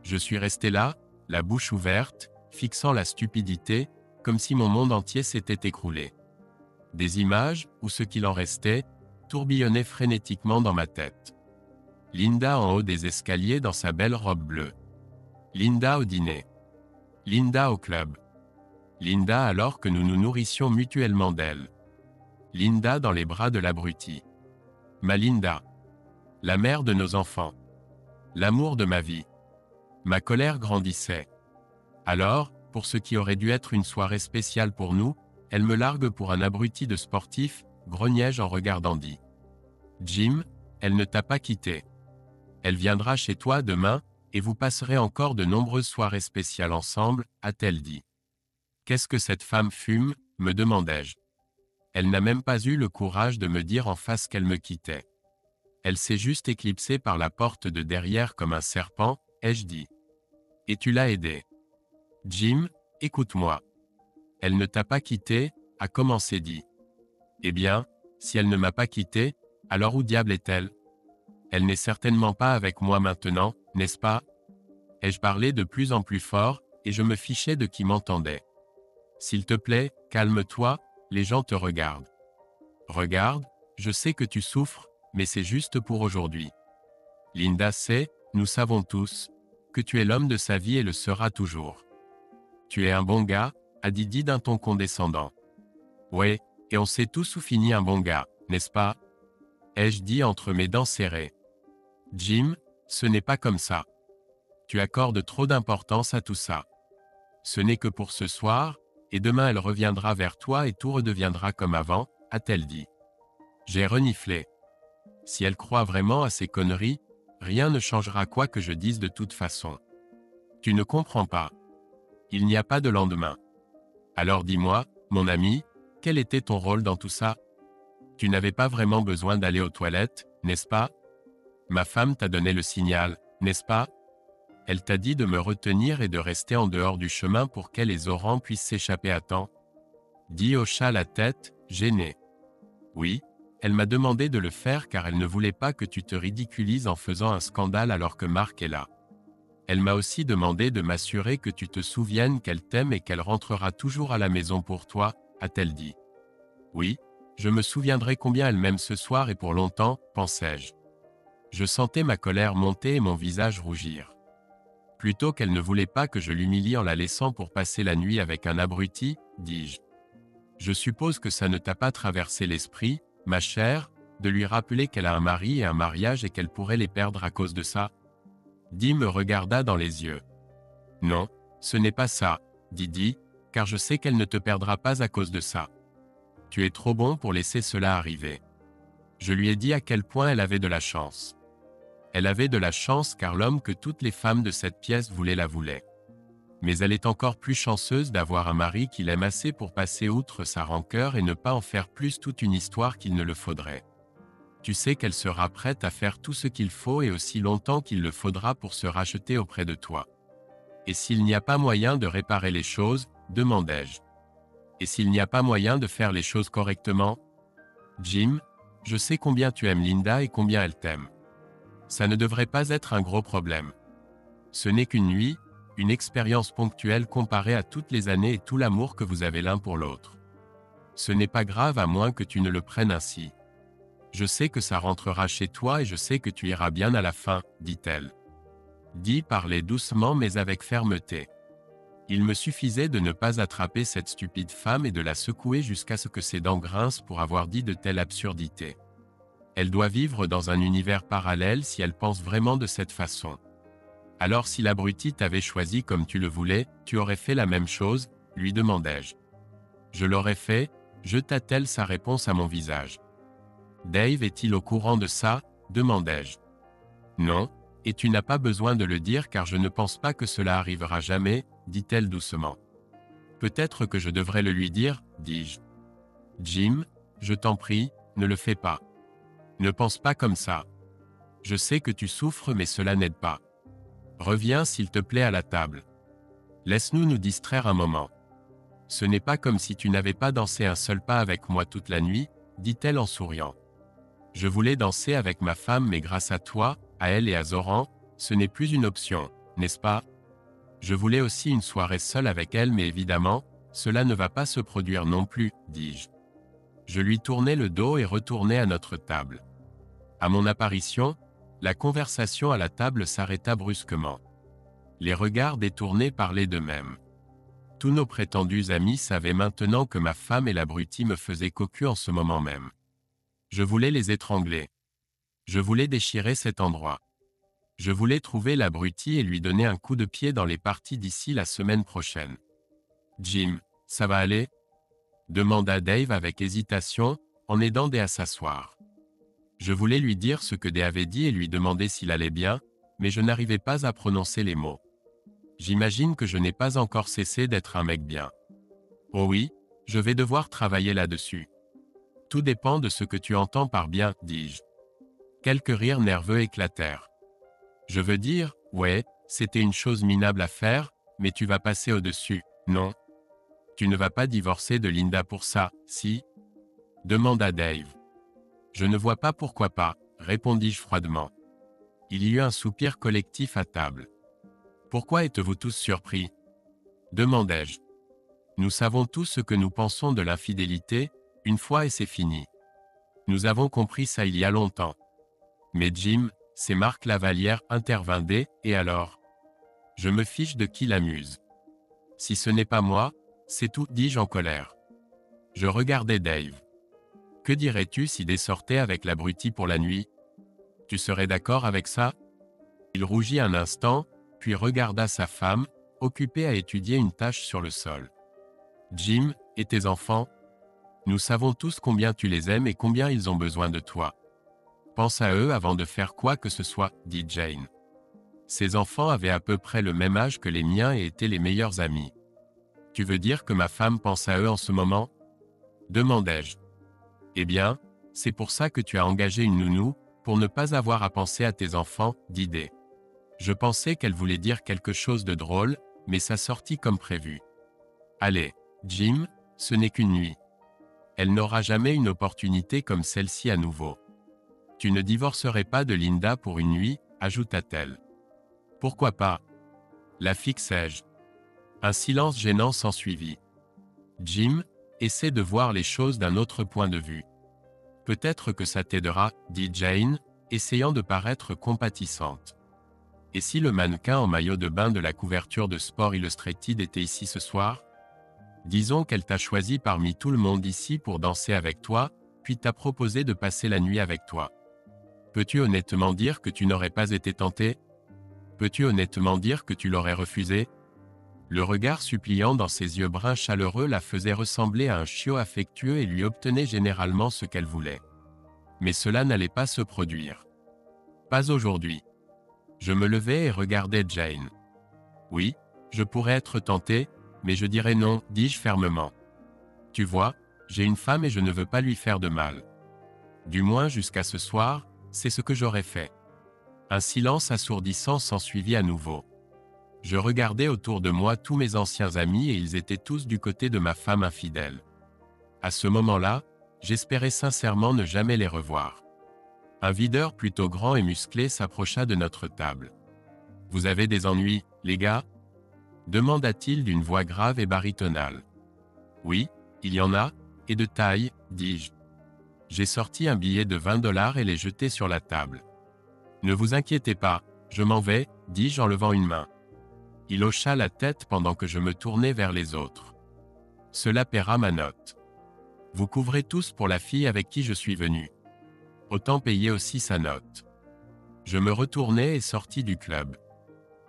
S1: Je suis resté là, la bouche ouverte, fixant la stupidité, comme si mon monde entier s'était écroulé. Des images, ou ce qu'il en restait, tourbillonnaient frénétiquement dans ma tête. Linda en haut des escaliers dans sa belle robe bleue. Linda au dîner. Linda au club. Linda alors que nous nous nourrissions mutuellement d'elle. Linda dans les bras de l'abruti. Ma Linda. La mère de nos enfants. L'amour de ma vie. Ma colère grandissait. Alors, pour ce qui aurait dû être une soirée spéciale pour nous, elle me largue pour un abruti de sportif, grognai-je en regardant Dee. Jim, elle ne t'a pas quitté. Elle viendra chez toi demain, et vous passerez encore de nombreuses soirées spéciales ensemble, a-t-elle dit. Qu'est-ce que cette femme fume, me demandai-je. Elle n'a même pas eu le courage de me dire en face qu'elle me quittait. Elle s'est juste éclipsée par la porte de derrière comme un serpent, ai-je dit. Et tu l'as aidée. Jim, écoute-moi. Elle ne t'a pas quitté, a commencé Dee. Eh bien, si elle ne m'a pas quitté, alors où diable est-elle? Elle n'est certainement pas avec moi maintenant, n'est-ce pas? Ai-je parlé de plus en plus fort, et je me fichais de qui m'entendait. S'il te plaît, calme-toi, les gens te regardent. Regarde, je sais que tu souffres, mais c'est juste pour aujourd'hui. Linda sait, nous savons tous, que tu es l'homme de sa vie et le seras toujours. Tu es un bon gars, a Didi d'un ton condescendant. Ouais, et on sait tous où finit un bon gars, n'est-ce pas? Ai-je dit entre mes dents serrées. Jim, ce n'est pas comme ça. Tu accordes trop d'importance à tout ça. Ce n'est que pour ce soir, et demain elle reviendra vers toi et tout redeviendra comme avant, a-t-elle dit. J'ai reniflé. Si elle croit vraiment à ces conneries, rien ne changera quoi que je dise de toute façon. Tu ne comprends pas. Il n'y a pas de lendemain. Alors dis-moi, mon ami, quel était ton rôle dans tout ça? Tu n'avais pas vraiment besoin d'aller aux toilettes, n'est-ce pas? Ma femme t'a donné le signal, n'est-ce pas? Elle t'a dit de me retenir et de rester en dehors du chemin pour qu'elle et Zoran puissent s'échapper à temps. Dee hocha la tête, gênée. Oui, elle m'a demandé de le faire car elle ne voulait pas que tu te ridiculises en faisant un scandale alors que Mark est là. Elle m'a aussi demandé de m'assurer que tu te souviennes qu'elle t'aime et qu'elle rentrera toujours à la maison pour toi, a-t-elle dit. Oui, je me souviendrai combien elle m'aime ce soir et pour longtemps, pensai-je. Je sentais ma colère monter et mon visage rougir. Plutôt qu'elle ne voulait pas que je l'humilie en la laissant pour passer la nuit avec un abruti, dis-je. Je suppose que ça ne t'a pas traversé l'esprit, ma chère, de lui rappeler qu'elle a un mari et un mariage et qu'elle pourrait les perdre à cause de ça? Dee me regarda dans les yeux. Non, ce n'est pas ça, dit Dee, car je sais qu'elle ne te perdra pas à cause de ça. Tu es trop bon pour laisser cela arriver. Je lui ai dit à quel point elle avait de la chance. Elle avait de la chance car l'homme que toutes les femmes de cette pièce voulaient la voulait. Mais elle est encore plus chanceuse d'avoir un mari qui l'aime assez pour passer outre sa rancœur et ne pas en faire plus toute une histoire qu'il ne le faudrait. Tu sais qu'elle sera prête à faire tout ce qu'il faut et aussi longtemps qu'il le faudra pour se racheter auprès de toi. Et s'il n'y a pas moyen de réparer les choses, demandai-je. Et s'il n'y a pas moyen de faire les choses correctement? Jim, je sais combien tu aimes Linda et combien elle t'aime. Ça ne devrait pas être un gros problème. Ce n'est qu'une nuit, une expérience ponctuelle comparée à toutes les années et tout l'amour que vous avez l'un pour l'autre. Ce n'est pas grave à moins que tu ne le prennes ainsi. Je sais que ça rentrera chez toi et je sais que tu iras bien à la fin, dit-elle. Dee parlait doucement mais avec fermeté. Il me suffisait de ne pas attraper cette stupide femme et de la secouer jusqu'à ce que ses dents grincent pour avoir dit de telles absurdités. Elle doit vivre dans un univers parallèle si elle pense vraiment de cette façon. Alors si l'abruti t'avait choisi comme tu le voulais, tu aurais fait la même chose, lui demandai-je. Je l'aurais fait, jeta-t-elle sa réponse à mon visage. Dave est-il au courant de ça, demandai-je. Non, et tu n'as pas besoin de le dire car je ne pense pas que cela arrivera jamais, dit-elle doucement. Peut-être que je devrais le lui dire, dis-je. Jim, je t'en prie, ne le fais pas. Ne pense pas comme ça. Je sais que tu souffres mais cela n'aide pas. Reviens s'il te plaît à la table. Laisse-nous nous distraire un moment. Ce n'est pas comme si tu n'avais pas dansé un seul pas avec moi toute la nuit, dit-elle en souriant. Je voulais danser avec ma femme mais grâce à toi, à elle et à Zoran, ce n'est plus une option, n'est-ce pas? Je voulais aussi une soirée seule avec elle mais évidemment, cela ne va pas se produire non plus, dis-je. Je lui tournai le dos et retournai à notre table. À mon apparition, la conversation à la table s'arrêta brusquement. Les regards détournés parlaient d'eux-mêmes. Tous nos prétendus amis savaient maintenant que ma femme et l'abruti me faisaient cocu en ce moment même. Je voulais les étrangler. Je voulais déchirer cet endroit. Je voulais trouver l'abruti et lui donner un coup de pied dans les parties d'ici la semaine prochaine. Jim, ça va aller? Demanda Dave avec hésitation, en aidant Dee à s'asseoir. Je voulais lui dire ce que Dee avait dit et lui demander s'il allait bien, mais je n'arrivais pas à prononcer les mots. J'imagine que je n'ai pas encore cessé d'être un mec bien. Oh oui, je vais devoir travailler là-dessus. Tout dépend de ce que tu entends par bien, dis-je. Quelques rires nerveux éclatèrent. Je veux dire, ouais, c'était une chose minable à faire, mais tu vas passer au-dessus, non? Tu ne vas pas divorcer de Linda pour ça, si? Demanda Dave. Je ne vois pas pourquoi pas, répondis-je froidement. Il y eut un soupir collectif à table. Pourquoi êtes-vous tous surpris? Demandai-je. Nous savons tous ce que nous pensons de l'infidélité, une fois et c'est fini. Nous avons compris ça il y a longtemps. Mais Jim, c'est Marc Lavallière, intervint Dee, et alors? Je me fiche de qui l'amuse. Si ce n'est pas moi, c'est tout, dis-je en colère. Je regardai Dave. Que dirais-tu si Dee sortait avec l'abruti pour la nuit? Tu serais d'accord avec ça? Il rougit un instant, puis regarda sa femme, occupée à étudier une tache sur le sol. Jim, et tes enfants? Nous savons tous combien tu les aimes et combien ils ont besoin de toi. Pense à eux avant de faire quoi que ce soit, dit Jane. Ses enfants avaient à peu près le même âge que les miens et étaient les meilleurs amis. Tu veux dire que ma femme pense à eux en ce moment? Demandai-je. Eh bien, c'est pour ça que tu as engagé une nounou, pour ne pas avoir à penser à tes enfants, dit Dee. Je pensais qu'elle voulait dire quelque chose de drôle, mais ça sortit comme prévu. Allez, Jim, ce n'est qu'une nuit. Elle n'aura jamais une opportunité comme celle-ci à nouveau. Tu ne divorcerais pas de Linda pour une nuit, ajouta-t-elle. Pourquoi pas? La fixai-je. Un silence gênant s'ensuivit. Jim, essaie de voir les choses d'un autre point de vue. Peut-être que ça t'aidera, dit Jane, essayant de paraître compatissante. Et si le mannequin en maillot de bain de la couverture de Sport Illustrated était ici ce soir? Disons qu'elle t'a choisi parmi tout le monde ici pour danser avec toi, puis t'a proposé de passer la nuit avec toi. Peux-tu honnêtement dire que tu n'aurais pas été tenté? Peux-tu honnêtement dire que tu l'aurais refusé? Le regard suppliant dans ses yeux bruns chaleureux la faisait ressembler à un chiot affectueux et lui obtenait généralement ce qu'elle voulait. Mais cela n'allait pas se produire. Pas aujourd'hui. Je me levai et regardai Jane. Oui, je pourrais être tenté, mais je dirais non, dis-je fermement. Tu vois, j'ai une femme et je ne veux pas lui faire de mal. Du moins jusqu'à ce soir, c'est ce que j'aurais fait. Un silence assourdissant s'ensuivit à nouveau. Je regardais autour de moi tous mes anciens amis et ils étaient tous du côté de ma femme infidèle. À ce moment-là, j'espérais sincèrement ne jamais les revoir. Un videur plutôt grand et musclé s'approcha de notre table. « Vous avez des ennuis, les gars » demanda-t-il d'une voix grave et baritonale. « Oui, il y en a, et de taille, dis-je. » J'ai sorti un billet de 20 $ et l'ai jeté sur la table. « Ne vous inquiétez pas, je m'en vais, dis-je en levant une main. Il hocha la tête pendant que je me tournais vers les autres. Cela paiera ma note. Vous couvrez tous pour la fille avec qui je suis venu. Autant payer aussi sa note. Je me retournai et sortis du club.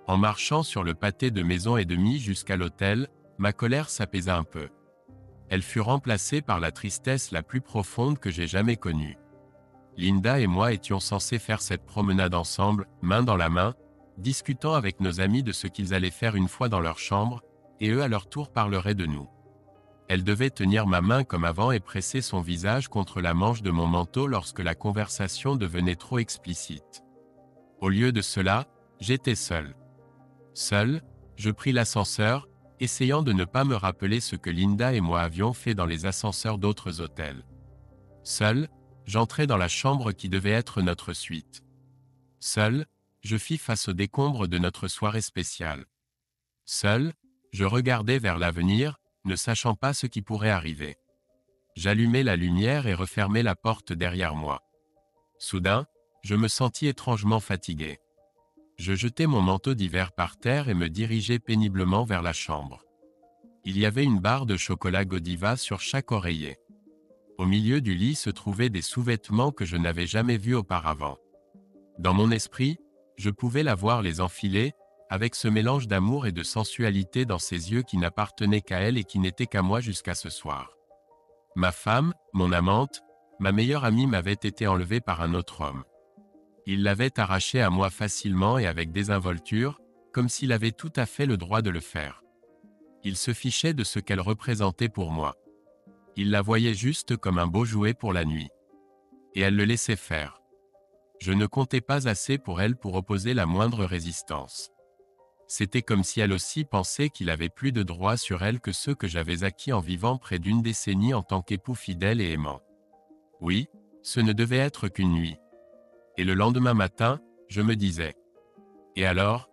S1: En marchant sur le pâté de maison et demi jusqu'à l'hôtel, ma colère s'apaisa un peu. Elle fut remplacée par la tristesse la plus profonde que j'ai jamais connue. Linda et moi étions censés faire cette promenade ensemble, main dans la main, discutant avec nos amis de ce qu'ils allaient faire une fois dans leur chambre, et eux à leur tour parleraient de nous. Elle devait tenir ma main comme avant et presser son visage contre la manche de mon manteau lorsque la conversation devenait trop explicite. Au lieu de cela, j'étais seul. Seul, je pris l'ascenseur, essayant de ne pas me rappeler ce que Linda et moi avions fait dans les ascenseurs d'autres hôtels. Seul, j'entrai dans la chambre qui devait être notre suite. Seul, je fis face aux décombres de notre soirée spéciale. Seul, je regardais vers l'avenir, ne sachant pas ce qui pourrait arriver. J'allumai la lumière et refermai la porte derrière moi. Soudain, je me sentis étrangement fatigué. Je jetai mon manteau d'hiver par terre et me dirigeai péniblement vers la chambre. Il y avait une barre de chocolat Godiva sur chaque oreiller. Au milieu du lit se trouvaient des sous-vêtements que je n'avais jamais vus auparavant. Dans mon esprit, je pouvais la voir les enfiler, avec ce mélange d'amour et de sensualité dans ses yeux qui n'appartenaient qu'à elle et qui n'étaient qu'à moi jusqu'à ce soir. Ma femme, mon amante, ma meilleure amie m'avait été enlevée par un autre homme. Il l'avait arrachée à moi facilement et avec désinvolture, comme s'il avait tout à fait le droit de le faire. Il se fichait de ce qu'elle représentait pour moi. Il la voyait juste comme un beau jouet pour la nuit. Et elle le laissait faire. Je ne comptais pas assez pour elle pour opposer la moindre résistance. C'était comme si elle aussi pensait qu'il avait plus de droits sur elle que ceux que j'avais acquis en vivant près d'une décennie en tant qu'époux fidèle et aimant. Oui, ce ne devait être qu'une nuit. Et le lendemain matin, je me disais. Et alors?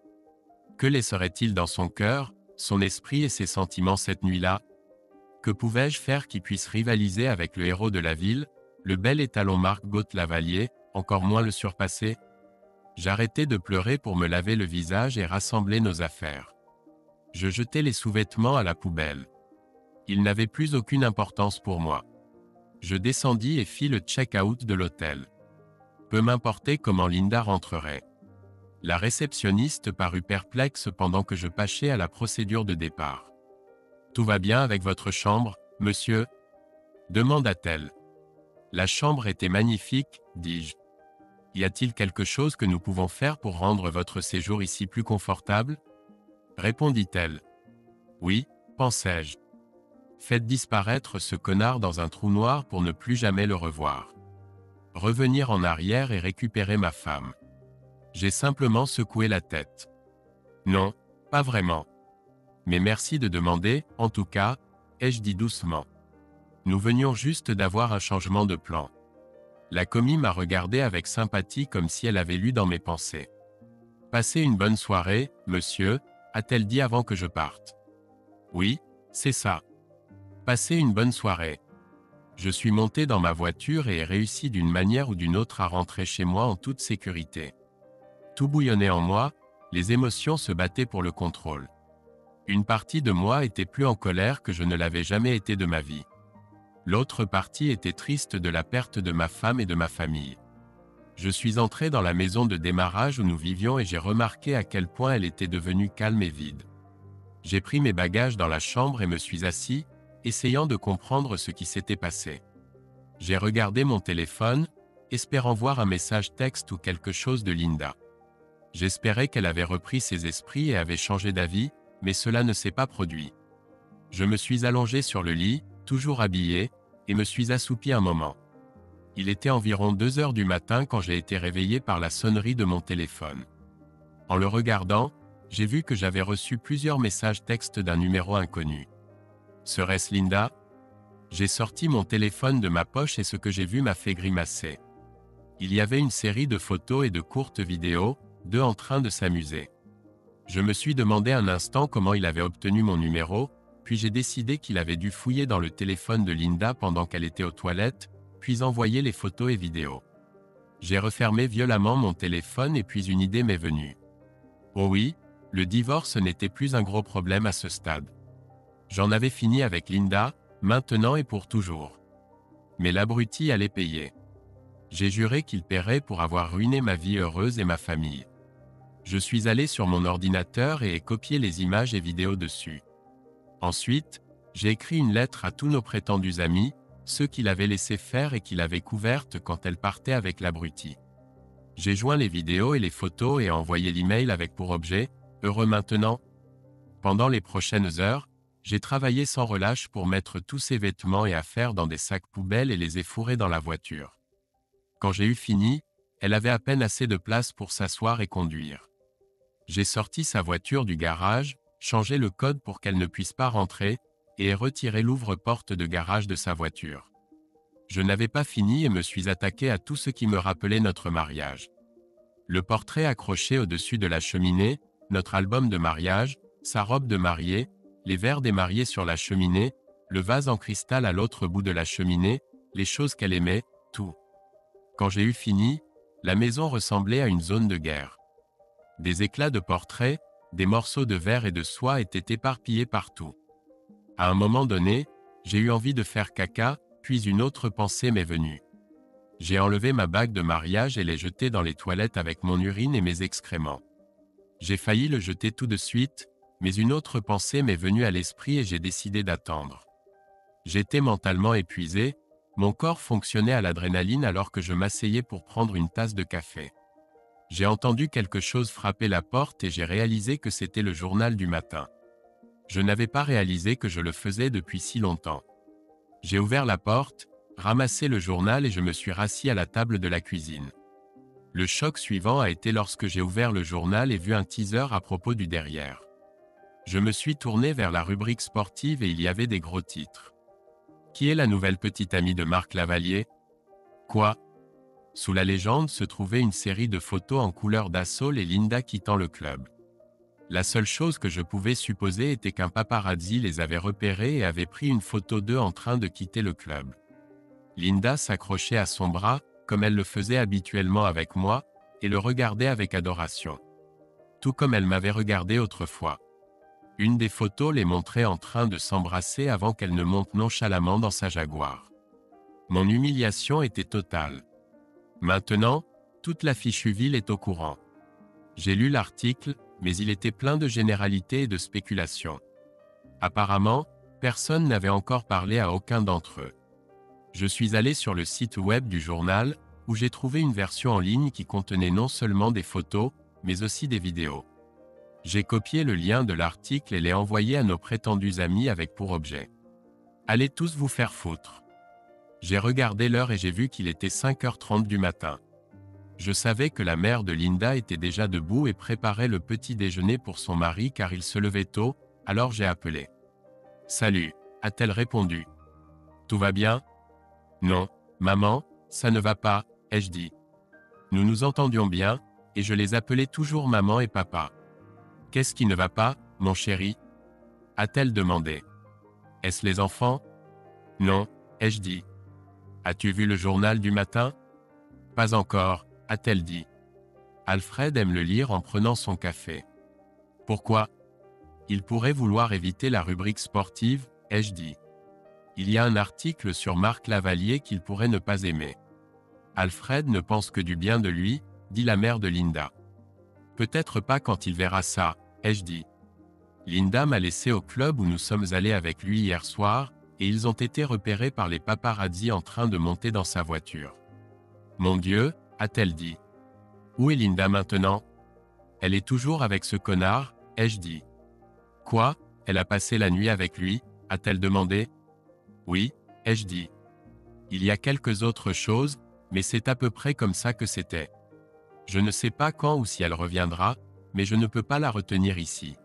S1: Que laisserait-il dans son cœur, son esprit et ses sentiments cette nuit-là? Que pouvais-je faire qui puisse rivaliser avec le héros de la ville, le bel étalon Marc Gault-Lavalier, encore moins le surpasser? J'arrêtai de pleurer pour me laver le visage et rassembler nos affaires. Je jetai les sous-vêtements à la poubelle. Ils n'avaient plus aucune importance pour moi. Je descendis et fis le check-out de l'hôtel. Peu m'importait comment Linda rentrerait. La réceptionniste parut perplexe pendant que je pâchais à la procédure de départ. « Tout va bien avec votre chambre, monsieur ?» demanda-t-elle. La chambre était magnifique, dis-je. Y a-t-il quelque chose que nous pouvons faire pour rendre votre séjour ici plus confortable? Répondit-elle. Oui, pensai-je. Faites disparaître ce connard dans un trou noir pour ne plus jamais le revoir. Revenir en arrière et récupérer ma femme. J'ai simplement secoué la tête. Non, pas vraiment. Mais merci de demander, en tout cas, ai-je dit doucement. Nous venions juste d'avoir un changement de plan. La commis m'a regardé avec sympathie comme si elle avait lu dans mes pensées. Passez une bonne soirée, monsieur, a-t-elle dit avant que je parte. Oui, c'est ça. Passez une bonne soirée. Je suis monté dans ma voiture et ai réussi d'une manière ou d'une autre à rentrer chez moi en toute sécurité. Tout bouillonnait en moi, les émotions se battaient pour le contrôle. Une partie de moi était plus en colère que je ne l'avais jamais été de ma vie. L'autre partie était triste de la perte de ma femme et de ma famille. Je suis entré dans la maison de démarrage où nous vivions et j'ai remarqué à quel point elle était devenue calme et vide. J'ai pris mes bagages dans la chambre et me suis assis, essayant de comprendre ce qui s'était passé. J'ai regardé mon téléphone, espérant voir un message texte ou quelque chose de Linda. J'espérais qu'elle avait repris ses esprits et avait changé d'avis, mais cela ne s'est pas produit. Je me suis allongé sur le lit, toujours habillé, et me suis assoupi un moment. Il était environ 2 heures du matin quand j'ai été réveillé par la sonnerie de mon téléphone. En le regardant, j'ai vu que j'avais reçu plusieurs messages textes d'un numéro inconnu. Serait-ce Linda? J'ai sorti mon téléphone de ma poche et ce que j'ai vu m'a fait grimacer. Il y avait une série de photos et de courtes vidéos, d'eux en train de s'amuser. Je me suis demandé un instant comment il avait obtenu mon numéro, puis j'ai décidé qu'il avait dû fouiller dans le téléphone de Linda pendant qu'elle était aux toilettes, puis envoyer les photos et vidéos. J'ai refermé violemment mon téléphone et puis une idée m'est venue. Oh oui, le divorce n'était plus un gros problème à ce stade. J'en avais fini avec Linda, maintenant et pour toujours. Mais l'abruti allait payer. J'ai juré qu'il paierait pour avoir ruiné ma vie heureuse et ma famille. Je suis allé sur mon ordinateur et ai copié les images et vidéos dessus. Ensuite, j'ai écrit une lettre à tous nos prétendus amis, ceux qu'il avait laissé faire et qu'il avait couvertes quand elle partait avec l'abruti. J'ai joint les vidéos et les photos et envoyé l'email avec pour objet « Heureux maintenant ». Pendant les prochaines heures, j'ai travaillé sans relâche pour mettre tous ses vêtements et affaires dans des sacs poubelles et les effourrer dans la voiture. Quand j'ai eu fini, elle avait à peine assez de place pour s'asseoir et conduire. J'ai sorti sa voiture du garage, changé le code pour qu'elle ne puisse pas rentrer, et ai retiré l'ouvre-porte de garage de sa voiture. Je n'avais pas fini et me suis attaqué à tout ce qui me rappelait notre mariage. Le portrait accroché au-dessus de la cheminée, notre album de mariage, sa robe de mariée, les verres des mariés sur la cheminée, le vase en cristal à l'autre bout de la cheminée, les choses qu'elle aimait, tout. Quand j'ai eu fini, la maison ressemblait à une zone de guerre. Des éclats de portraits, des morceaux de verre et de soie étaient éparpillés partout. À un moment donné, j'ai eu envie de faire caca, puis une autre pensée m'est venue. J'ai enlevé ma bague de mariage et l'ai jetée dans les toilettes avec mon urine et mes excréments. J'ai failli le jeter tout de suite, mais une autre pensée m'est venue à l'esprit et j'ai décidé d'attendre. J'étais mentalement épuisé, mon corps fonctionnait à l'adrénaline alors que je m'asseyais pour prendre une tasse de café. J'ai entendu quelque chose frapper la porte et j'ai réalisé que c'était le journal du matin. Je n'avais pas réalisé que je le faisais depuis si longtemps. J'ai ouvert la porte, ramassé le journal et je me suis rassis à la table de la cuisine. Le choc suivant a été lorsque j'ai ouvert le journal et vu un teaser à propos du derrière. Je me suis tourné vers la rubrique sportive et il y avait des gros titres. Qui est la nouvelle petite amie de Marc Lavalier? Quoi? Sous la légende se trouvait une série de photos en couleur d'Assol et Linda quittant le club. La seule chose que je pouvais supposer était qu'un paparazzi les avait repérés et avait pris une photo d'eux en train de quitter le club. Linda s'accrochait à son bras, comme elle le faisait habituellement avec moi, et le regardait avec adoration. Tout comme elle m'avait regardé autrefois. Une des photos les montrait en train de s'embrasser avant qu'elle ne monte nonchalamment dans sa Jaguar. Mon humiliation était totale. Maintenant, toute la fichue ville est au courant. J'ai lu l'article, mais il était plein de généralités et de spéculations. Apparemment, personne n'avait encore parlé à aucun d'entre eux. Je suis allé sur le site web du journal, où j'ai trouvé une version en ligne qui contenait non seulement des photos, mais aussi des vidéos. J'ai copié le lien de l'article et l'ai envoyé à nos prétendus amis avec pour objet. Allez tous vous faire foutre. J'ai regardé l'heure et j'ai vu qu'il était 5h30 du matin. Je savais que la mère de Linda était déjà debout et préparait le petit déjeuner pour son mari car il se levait tôt, alors j'ai appelé. « Salut », a-t-elle répondu. « Tout va bien ?»« Non, maman, ça ne va pas », ai-je dit. Nous nous entendions bien, et je les appelais toujours maman et papa. « Qu'est-ce qui ne va pas, mon chéri ?» a-t-elle demandé. « Est-ce les enfants ?»« Non, » ai-je dit. « As-tu vu le journal du matin ?»« Pas encore, » a-t-elle dit. Alfred aime le lire en prenant son café. « Pourquoi ?» Il pourrait vouloir éviter la rubrique sportive, ai-je dit. Il y a un article sur Marc Lavalier qu'il pourrait ne pas aimer. Alfred ne pense que du bien de lui, dit la mère de Linda. Peut-être pas quand il verra ça, ai-je dit. Linda m'a laissé au club où nous sommes allés avec lui hier soir, et ils ont été repérés par les paparazzis en train de monter dans sa voiture. Mon Dieu, a-t-elle dit. Où est Linda maintenant? Elle est toujours avec ce connard, ai-je dit. Quoi? Elle a passé la nuit avec lui, a-t-elle demandé? Oui, ai-je dit. Il y a quelques autres choses, mais c'est à peu près comme ça que c'était. Je ne sais pas quand ou si elle reviendra, mais je ne peux pas la retenir ici.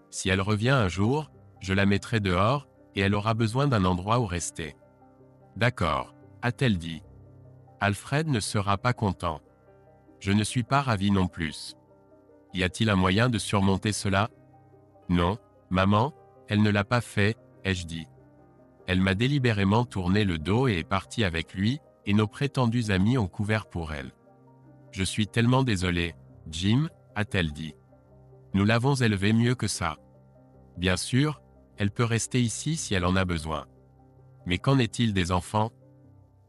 S1: Si elle revient un jour, je la mettrai dehors, et elle aura besoin d'un endroit où rester. D'accord, a-t-elle dit. Alfred ne sera pas content. Je ne suis pas ravi non plus. Y a-t-il un moyen de surmonter cela? Non, maman, elle ne l'a pas fait, ai-je dit. Elle m'a délibérément tourné le dos et est partie avec lui, et nos prétendus amis ont couvert pour elle. Je suis tellement désolé, Jim, a-t-elle dit. Nous l'avons élevée mieux que ça. Bien sûr, elle peut rester ici si elle en a besoin. Mais qu'en est-il des enfants?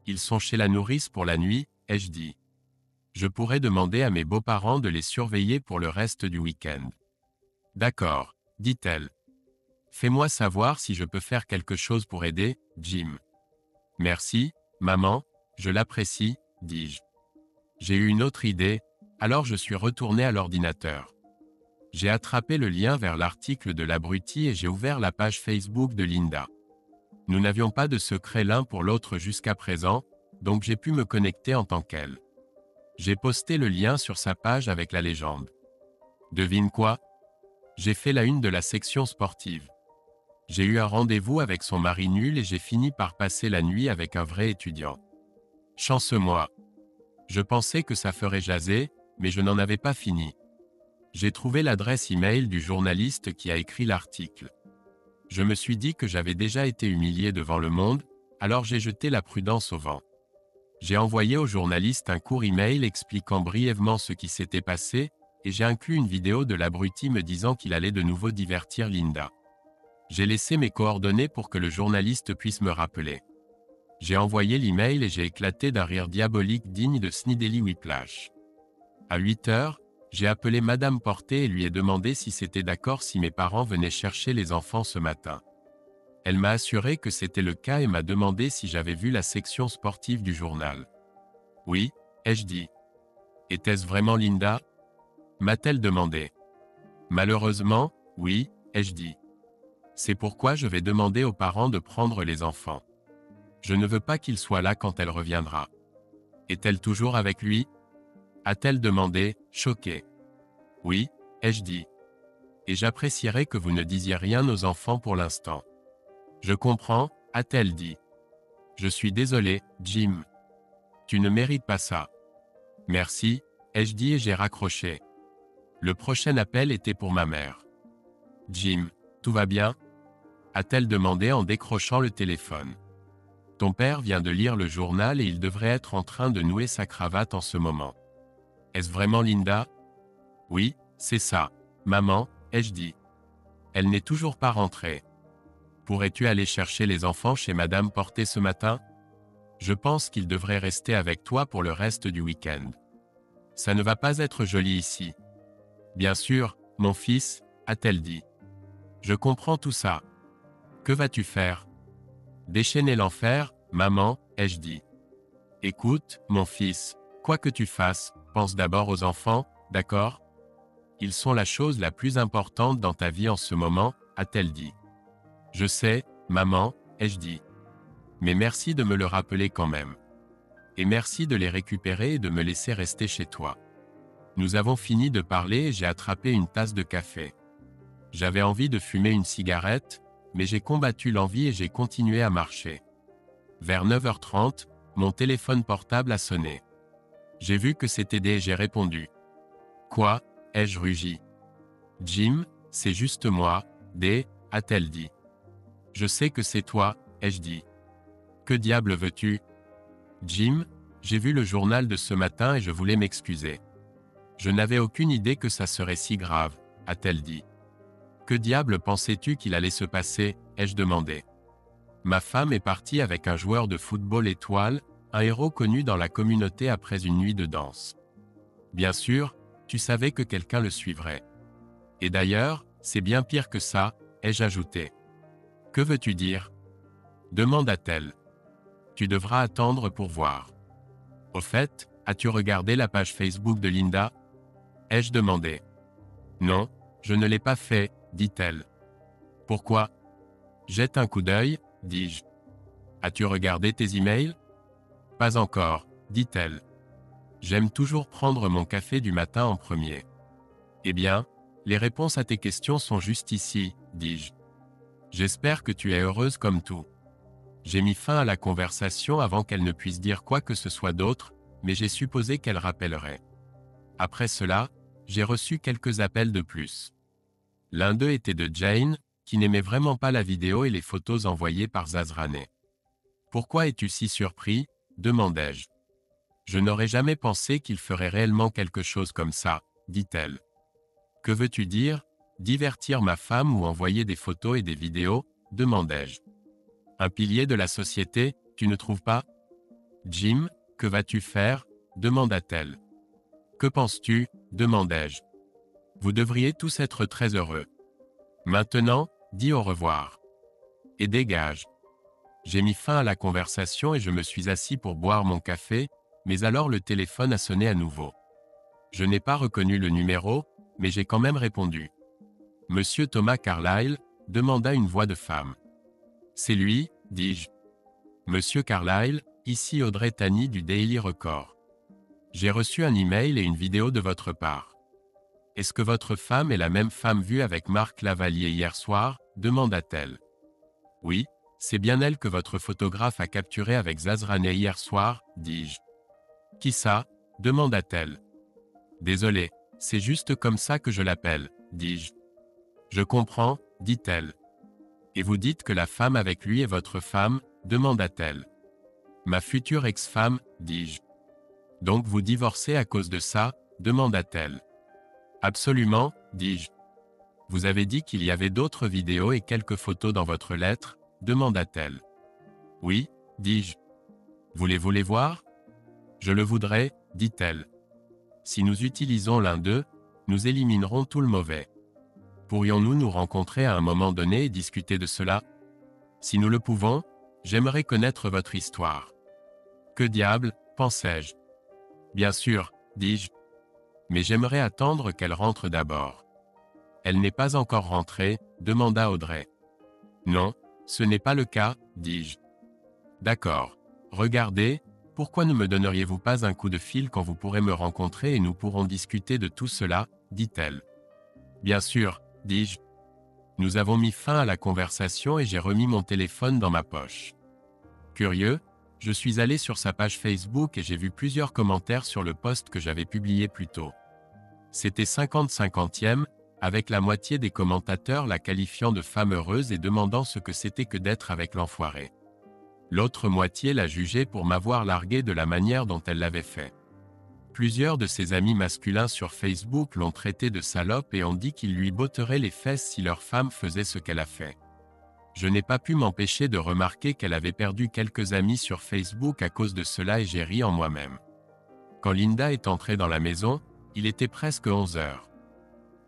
S1: Ils sont chez la nourrice pour la nuit, ai-je dit. Je pourrais demander à mes beaux-parents de les surveiller pour le reste du week-end. D'accord, dit-elle. Fais-moi savoir si je peux faire quelque chose pour aider, Jim. Merci, maman, je l'apprécie, dis-je. J'ai eu une autre idée, alors je suis retourné à l'ordinateur. J'ai attrapé le lien vers l'article de l'abruti et j'ai ouvert la page Facebook de Linda. Nous n'avions pas de secret l'un pour l'autre jusqu'à présent, donc j'ai pu me connecter en tant qu'elle. J'ai posté le lien sur sa page avec la légende. Devine quoi? J'ai fait la une de la section sportive. J'ai eu un rendez-vous avec son mari nul et j'ai fini par passer la nuit avec un vrai étudiant. Chance-moi. Je pensais que ça ferait jaser, mais je n'en avais pas fini. J'ai trouvé l'adresse e-mail du journaliste qui a écrit l'article. Je me suis dit que j'avais déjà été humilié devant le monde, alors j'ai jeté la prudence au vent. J'ai envoyé au journaliste un court email expliquant brièvement ce qui s'était passé, et j'ai inclus une vidéo de l'abruti me disant qu'il allait de nouveau divertir Linda. J'ai laissé mes coordonnées pour que le journaliste puisse me rappeler. J'ai envoyé l'email et j'ai éclaté d'un rire diabolique digne de Snidely Whiplash. À 8 heures, j'ai appelé Madame Porté et lui ai demandé si c'était d'accord si mes parents venaient chercher les enfants ce matin. Elle m'a assuré que c'était le cas et m'a demandé si j'avais vu la section sportive du journal. Oui, ai-je dit. Était-ce vraiment Linda? M'a-t-elle demandé. Malheureusement, oui, ai-je dit. C'est pourquoi je vais demander aux parents de prendre les enfants. Je ne veux pas qu'ils soient là quand elle reviendra. Est-elle toujours avec lui? A-t-elle demandé, choquée. Oui, ai-je dit. Et j'apprécierais que vous ne disiez rien aux enfants pour l'instant. Je comprends, a-t-elle dit. Je suis désolé, Jim. Tu ne mérites pas ça. Merci, ai-je dit et j'ai raccroché. Le prochain appel était pour ma mère. Jim, tout va bien? A-t-elle demandé en décrochant le téléphone. Ton père vient de lire le journal et il devrait être en train de nouer sa cravate en ce moment. Est-ce vraiment Linda? Oui, c'est ça, maman, ai-je dit. Elle n'est toujours pas rentrée. Pourrais-tu aller chercher les enfants chez Madame Porté ce matin? Je pense qu'il devrait rester avec toi pour le reste du week-end. Ça ne va pas être joli ici. Bien sûr, mon fils, a-t-elle dit. Je comprends tout ça. Que vas-tu faire? Déchaîner l'enfer, maman, ai-je dit. Écoute, mon fils, quoi que tu fasses, pense d'abord aux enfants, d'accord? Ils sont la chose la plus importante dans ta vie en ce moment, a-t-elle dit. Je sais, maman, ai-je dit. Mais merci de me le rappeler quand même. Et merci de les récupérer et de me laisser rester chez toi. Nous avons fini de parler et j'ai attrapé une tasse de café. J'avais envie de fumer une cigarette, mais j'ai combattu l'envie et j'ai continué à marcher. Vers 9h30, mon téléphone portable a sonné. J'ai vu que c'était D et j'ai répondu. Quoi? Ai-je rugi. Jim, c'est juste moi, D, a-t-elle dit. Je sais que c'est toi, ai-je dit. Que diable veux-tu? Jim, j'ai vu le journal de ce matin et je voulais m'excuser. Je n'avais aucune idée que ça serait si grave, a-t-elle dit. Que diable pensais-tu qu'il allait se passer, ai-je demandé. Ma femme est partie avec un joueur de football étoile, un héros connu dans la communauté après une nuit de danse. Bien sûr, tu savais que quelqu'un le suivrait. Et d'ailleurs, c'est bien pire que ça, ai-je ajouté. Que veux-tu dire? Demanda-t-elle. Tu devras attendre pour voir. Au fait, as-tu regardé la page Facebook de Linda? Ai-je demandé. Non, je ne l'ai pas fait, dit-elle. Pourquoi? Jette un coup d'œil, dis-je. As-tu regardé tes emails? Pas encore, dit-elle. J'aime toujours prendre mon café du matin en premier. Eh bien, les réponses à tes questions sont juste ici, dis-je. J'espère que tu es heureuse comme tout. J'ai mis fin à la conversation avant qu'elle ne puisse dire quoi que ce soit d'autre, mais j'ai supposé qu'elle rappellerait. Après cela, j'ai reçu quelques appels de plus. L'un d'eux était de Jane, qui n'aimait vraiment pas la vidéo et les photos envoyées par Zazrane. Pourquoi es-tu si surpris? Demandai-je. Je n'aurais jamais pensé qu'il ferait réellement quelque chose comme ça, dit-elle. Que veux-tu dire? Divertir ma femme ou envoyer des photos et des vidéos? Demandai-je. Un pilier de la société, tu ne trouves pas? Jim, que vas-tu faire? Demanda-t-elle. Que penses-tu? Demandai-je. Vous devriez tous être très heureux. Maintenant, dis au revoir. Et dégage. J'ai mis fin à la conversation et je me suis assis pour boire mon café, mais alors le téléphone a sonné à nouveau. Je n'ai pas reconnu le numéro, mais j'ai quand même répondu. Monsieur Thomas Carlyle, demanda une voix de femme. C'est lui, dis-je. Monsieur Carlyle, ici Audrey Tani du Daily Record. J'ai reçu un email et une vidéo de votre part. Est-ce que votre femme est la même femme vue avec Marc Lavalier hier soir? Demanda-t-elle. Oui, c'est bien elle que votre photographe a capturée avec Zazrane hier soir, dis-je. Qui ça? Demanda-t-elle. Désolé, c'est juste comme ça que je l'appelle, dis-je. Je comprends, dit-elle. Et vous dites que la femme avec lui est votre femme? Demanda-t-elle. Ma future ex-femme, dis-je. Donc vous divorcez à cause de ça? Demanda-t-elle. Absolument, dis-je. Vous avez dit qu'il y avait d'autres vidéos et quelques photos dans votre lettre? Demanda-t-elle. Oui, dis-je. Voulez-vous les voir? Je le voudrais, dit-elle. Si nous utilisons l'un d'eux, nous éliminerons tout le mauvais. Pourrions-nous nous rencontrer à un moment donné et discuter de cela? Si nous le pouvons, j'aimerais connaître votre histoire. Que diable, pensais-je. Bien sûr, dis-je. Mais j'aimerais attendre qu'elle rentre d'abord. Elle n'est pas encore rentrée, demanda Audrey. Non, ce n'est pas le cas, dis-je. D'accord. Regardez, pourquoi ne me donneriez-vous pas un coup de fil quand vous pourrez me rencontrer et nous pourrons discuter de tout cela, dit-elle. Bien sûr, dis-je. Nous avons mis fin à la conversation et j'ai remis mon téléphone dans ma poche. Curieux, je suis allé sur sa page Facebook et j'ai vu plusieurs commentaires sur le post que j'avais publié plus tôt. C'était 50-50e, avec la moitié des commentateurs la qualifiant de femme heureuse et demandant ce que c'était que d'être avec l'enfoiré. L'autre moitié la jugeait pour m'avoir largué de la manière dont elle l'avait fait. Plusieurs de ses amis masculins sur Facebook l'ont traité de salope et ont dit qu'ils lui botteraient les fesses si leur femme faisait ce qu'elle a fait. Je n'ai pas pu m'empêcher de remarquer qu'elle avait perdu quelques amis sur Facebook à cause de cela et j'ai ri en moi-même. Quand Linda est entrée dans la maison, il était presque 11 heures.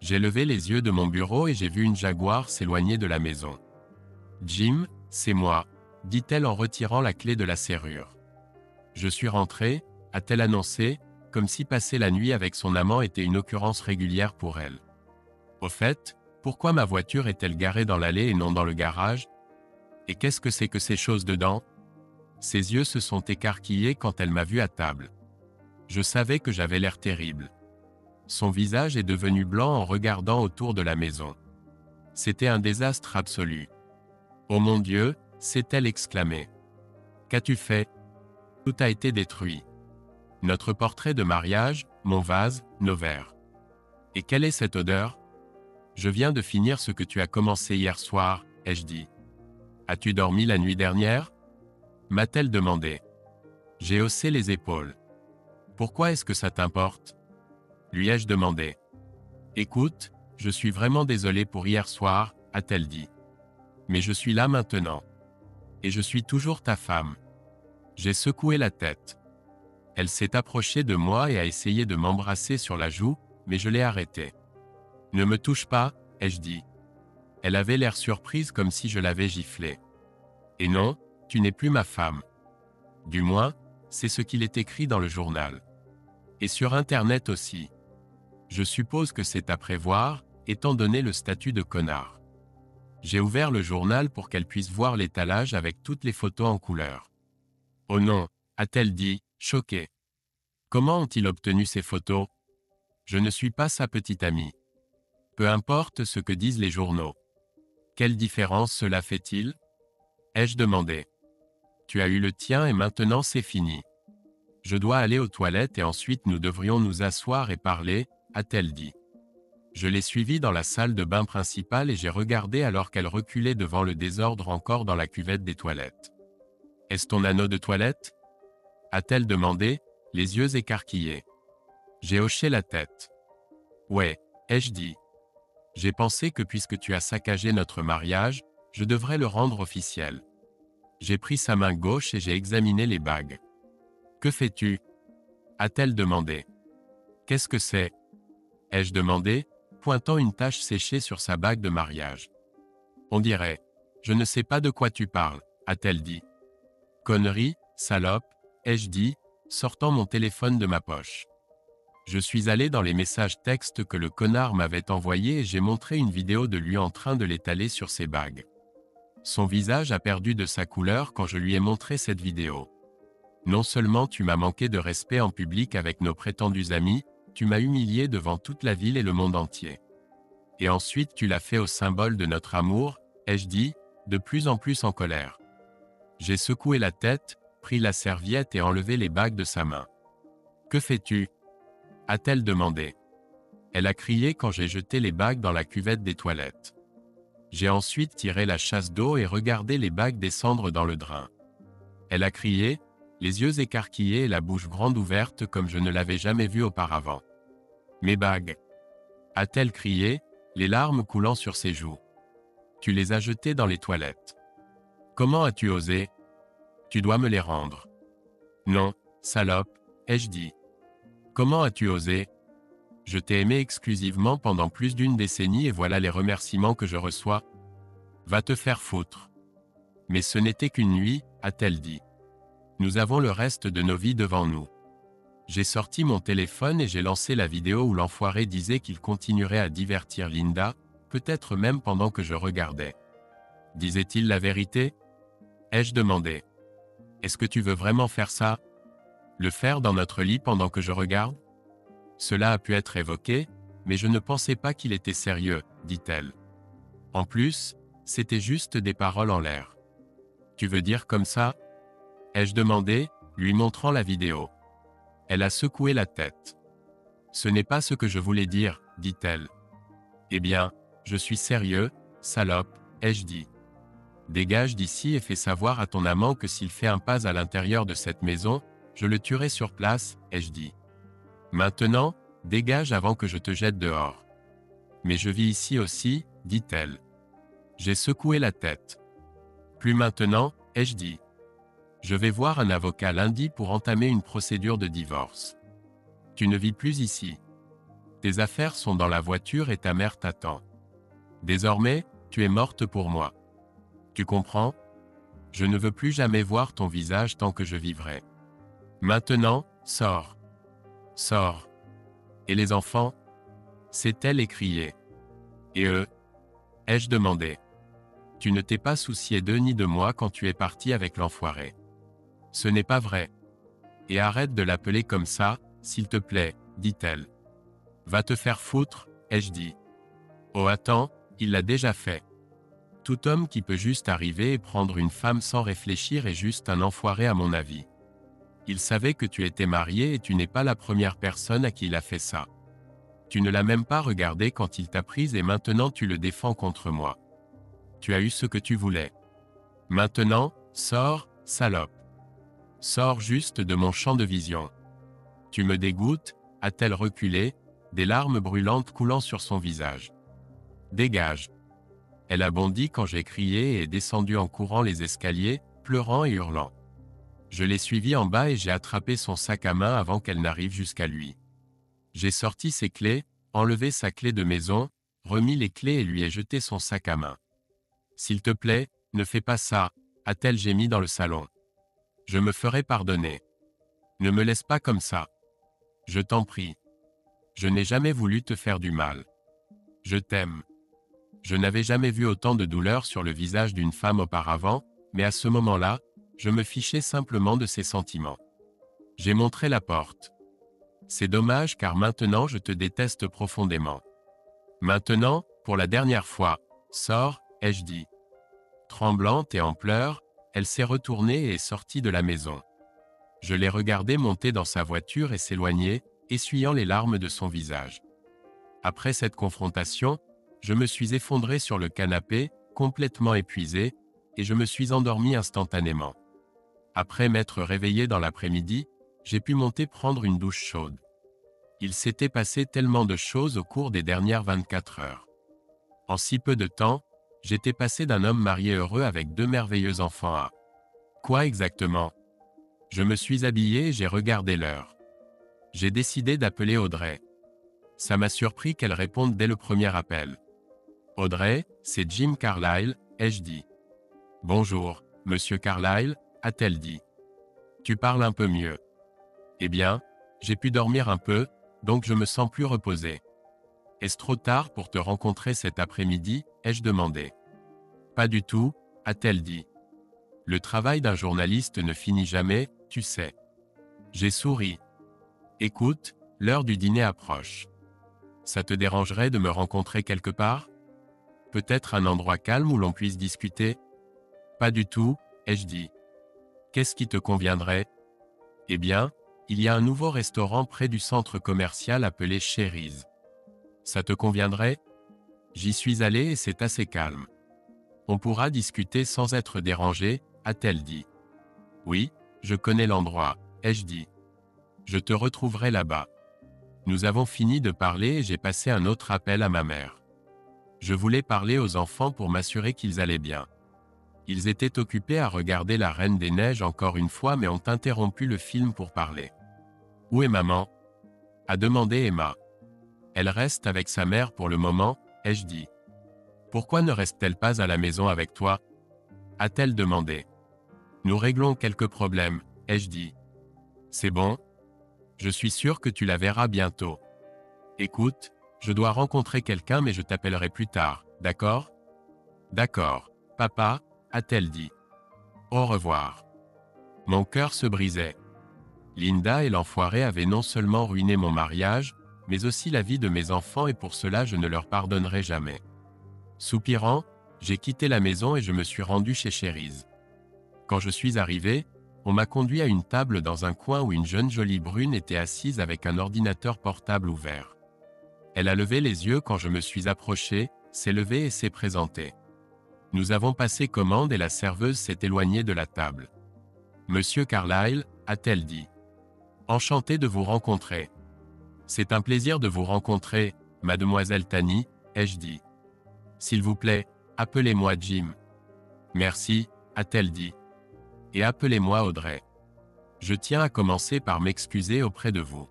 S1: J'ai levé les yeux de mon bureau et j'ai vu une Jaguar s'éloigner de la maison. « Jim, c'est moi », dit-elle en retirant la clé de la serrure. « Je suis rentrée », a-t-elle annoncé, comme si passer la nuit avec son amant était une occurrence régulière pour elle. Au fait, pourquoi ma voiture est-elle garée dans l'allée et non dans le garage? Et qu'est-ce que c'est que ces choses dedans? Ses yeux se sont écarquillés quand elle m'a vu à table. Je savais que j'avais l'air terrible. Son visage est devenu blanc en regardant autour de la maison. C'était un désastre absolu. « Oh mon Dieu !» s'est-elle exclamée. « Qu'as-tu fait? Tout a été détruit. Notre portrait de mariage, mon vase, nos verres. Et quelle est cette odeur? Je viens de finir ce que tu as commencé hier soir, ai-je dit. As-tu dormi la nuit dernière? M'a-t-elle demandé. J'ai haussé les épaules. Pourquoi est-ce que ça t'importe? Lui ai-je demandé. Écoute, je suis vraiment désolé pour hier soir, a-t-elle dit. Mais je suis là maintenant. Et je suis toujours ta femme. J'ai secoué la tête. Elle s'est approchée de moi et a essayé de m'embrasser sur la joue, mais je l'ai arrêtée. Ne me touche pas, ai-je dit. Elle avait l'air surprise comme si je l'avais giflée. Et non, tu n'es plus ma femme. Du moins, c'est ce qu'il est écrit dans le journal. Et sur Internet aussi. Je suppose que c'est à prévoir, étant donné le statut de connard. J'ai ouvert le journal pour qu'elle puisse voir l'étalage avec toutes les photos en couleur. Oh non, a-t-elle dit, choquée. Comment ont-ils obtenu ces photos? Je ne suis pas sa petite amie. Peu importe ce que disent les journaux. Quelle différence cela fait-il? Ai-je demandé. Tu as eu le tien et maintenant c'est fini. Je dois aller aux toilettes et ensuite nous devrions nous asseoir et parler, a-t-elle dit. Je l'ai suivie dans la salle de bain principale et j'ai regardé alors qu'elle reculait devant le désordre encore dans la cuvette des toilettes. Est-ce ton anneau de toilette? A-t-elle demandé, les yeux écarquillés. J'ai hoché la tête. Ouais, ai-je dit. J'ai pensé que puisque tu as saccagé notre mariage, je devrais le rendre officiel. J'ai pris sa main gauche et j'ai examiné les bagues. Que fais-tu? A-t-elle demandé. Qu'est-ce que c'est? Ai-je demandé, pointant une tache séchée sur sa bague de mariage. On dirait. Je ne sais pas de quoi tu parles, a-t-elle dit. Connerie, salope, ai-je dit, sortant mon téléphone de ma poche. Je suis allé dans les messages textes que le connard m'avait envoyés et j'ai montré une vidéo de lui en train de l'étaler sur ses bagues. Son visage a perdu de sa couleur quand je lui ai montré cette vidéo. Non seulement tu m'as manqué de respect en public avec nos prétendus amis, tu m'as humilié devant toute la ville et le monde entier. Et ensuite tu l'as fait au symbole de notre amour, ai-je dit, de plus en plus en colère. J'ai secoué la tête, pris la serviette et enlevé les bagues de sa main. Que fais-tu? A-t-elle demandé. Elle a crié quand j'ai jeté les bagues dans la cuvette des toilettes. J'ai ensuite tiré la chasse d'eau et regardé les bagues descendre dans le drain. Elle a crié, les yeux écarquillés et la bouche grande ouverte comme je ne l'avais jamais vue auparavant. Mes bagues. A-t-elle crié, les larmes coulant sur ses joues. Tu les as jetées dans les toilettes. Comment as-tu osé? Tu dois me les rendre. Non, salope, ai-je dit. Comment as-tu osé? Je t'ai aimé exclusivement pendant plus d'une décennie et voilà les remerciements que je reçois. Va te faire foutre. Mais ce n'était qu'une nuit, a-t-elle dit. Nous avons le reste de nos vies devant nous. J'ai sorti mon téléphone et j'ai lancé la vidéo où l'enfoiré disait qu'il continuerait à divertir Linda, peut-être même pendant que je regardais. Disait-il la vérité? Ai-je demandé. Est-ce que tu veux vraiment faire ça? Le faire dans notre lit pendant que je regarde? Cela a pu être évoqué, mais je ne pensais pas qu'il était sérieux, dit-elle. En plus, c'était juste des paroles en l'air. Tu veux dire comme ça? Ai-je demandé, lui montrant la vidéo. Elle a secoué la tête. Ce n'est pas ce que je voulais dire, dit-elle. Eh bien, je suis sérieux, salope, ai-je dit. Dégage d'ici et fais savoir à ton amant que s'il fait un pas à l'intérieur de cette maison, je le tuerai sur place, ai-je dit. Maintenant, dégage avant que je te jette dehors. Mais je vis ici aussi, dit-elle. J'ai secoué la tête. Plus maintenant, ai-je dit. Je vais voir un avocat lundi pour entamer une procédure de divorce. Tu ne vis plus ici. Tes affaires sont dans la voiture et ta mère t'attend. Désormais, tu es morte pour moi. Tu comprends? Je ne veux plus jamais voir ton visage tant que je vivrai. Maintenant, sors. Sors. Et les enfants? S'est-elle écriée. Et eux? Ai-je demandé. Tu ne t'es pas soucié d'eux ni de moi quand tu es parti avec l'enfoiré. Ce n'est pas vrai. Et arrête de l'appeler comme ça, s'il te plaît, dit-elle. Va te faire foutre, ai-je dit. Oh attends, il l'a déjà fait. Tout homme qui peut juste arriver et prendre une femme sans réfléchir est juste un enfoiré à mon avis. Il savait que tu étais marié et tu n'es pas la première personne à qui il a fait ça. Tu ne l'as même pas regardé quand il t'a prise et maintenant tu le défends contre moi. Tu as eu ce que tu voulais. Maintenant, sors, salope. Sors juste de mon champ de vision. Tu me dégoûtes, a-t-elle reculé, des larmes brûlantes coulant sur son visage. Dégage. Elle a bondi quand j'ai crié et est descendue en courant les escaliers, pleurant et hurlant. Je l'ai suivie en bas et j'ai attrapé son sac à main avant qu'elle n'arrive jusqu'à lui. J'ai sorti ses clés, enlevé sa clé de maison, remis les clés et lui ai jeté son sac à main. S'il te plaît, ne fais pas ça, a-t-elle gémi dans le salon. Je me ferai pardonner. Ne me laisse pas comme ça. Je t'en prie. Je n'ai jamais voulu te faire du mal. Je t'aime. Je n'avais jamais vu autant de douleur sur le visage d'une femme auparavant, mais à ce moment-là, je me fichais simplement de ses sentiments. J'ai montré la porte. C'est dommage car maintenant je te déteste profondément. Maintenant, pour la dernière fois, sors, ai-je dit. Tremblante et en pleurs, elle s'est retournée et est sortie de la maison. Je l'ai regardée monter dans sa voiture et s'éloigner, essuyant les larmes de son visage. Après cette confrontation, je me suis effondré sur le canapé, complètement épuisé, et je me suis endormi instantanément. Après m'être réveillé dans l'après-midi, j'ai pu monter prendre une douche chaude. Il s'était passé tellement de choses au cours des dernières 24 heures. En si peu de temps, j'étais passé d'un homme marié heureux avec 2 merveilleux enfants à... Quoi exactement? Je me suis habillé et j'ai regardé l'heure. J'ai décidé d'appeler Audrey. Ça m'a surpris qu'elle réponde dès le premier appel. Audrey, c'est Jim Carlyle, ai-je dit. Bonjour, monsieur Carlyle, a-t-elle dit. Tu parles un peu mieux. Eh bien, j'ai pu dormir un peu, donc je me sens plus reposé. Est-ce trop tard pour te rencontrer cet après-midi, ai-je demandé. Pas du tout, a-t-elle dit. Le travail d'un journaliste ne finit jamais, tu sais. J'ai souri. Écoute, l'heure du dîner approche. Ça te dérangerait de me rencontrer quelque part? Peut-être un endroit calme où l'on puisse discuter? Pas du tout, ai-je dit. Qu'est-ce qui te conviendrait? Eh bien, il y a un nouveau restaurant près du centre commercial appelé Sherry's. Ça te conviendrait? J'y suis allé et c'est assez calme. On pourra discuter sans être dérangé, a-t-elle dit. Oui, je connais l'endroit, ai-je dit. Je te retrouverai là-bas. Nous avons fini de parler et j'ai passé un autre appel à ma mère. Je voulais parler aux enfants pour m'assurer qu'ils allaient bien. Ils étaient occupés à regarder La Reine des Neiges encore une fois mais ont interrompu le film pour parler. Où est maman? A demandé Emma. Elle reste avec sa mère pour le moment, ai-je dit. Pourquoi ne reste-t-elle pas à la maison avec toi? A-t-elle demandé. Nous réglons quelques problèmes, ai-je dit. C'est bon? Je suis sûr que tu la verras bientôt. Écoute, je dois rencontrer quelqu'un mais je t'appellerai plus tard, d'accord? D'accord, papa, a-t-elle dit. Au revoir. Mon cœur se brisait. Linda et l'enfoiré avaient non seulement ruiné mon mariage, mais aussi la vie de mes enfants et pour cela je ne leur pardonnerai jamais. Soupirant, j'ai quitté la maison et je me suis rendu chez Sherry's. Quand je suis arrivé, on m'a conduit à une table dans un coin où une jeune jolie brune était assise avec un ordinateur portable ouvert. Elle a levé les yeux quand je me suis approché, s'est levée et s'est présentée. Nous avons passé commande et la serveuse s'est éloignée de la table. Monsieur Carlyle, a-t-elle dit. Enchanté de vous rencontrer. C'est un plaisir de vous rencontrer, mademoiselle Tani, ai-je dit. S'il vous plaît, appelez-moi Jim. Merci, a-t-elle dit. Et appelez-moi Audrey. Je tiens à commencer par m'excuser auprès de vous.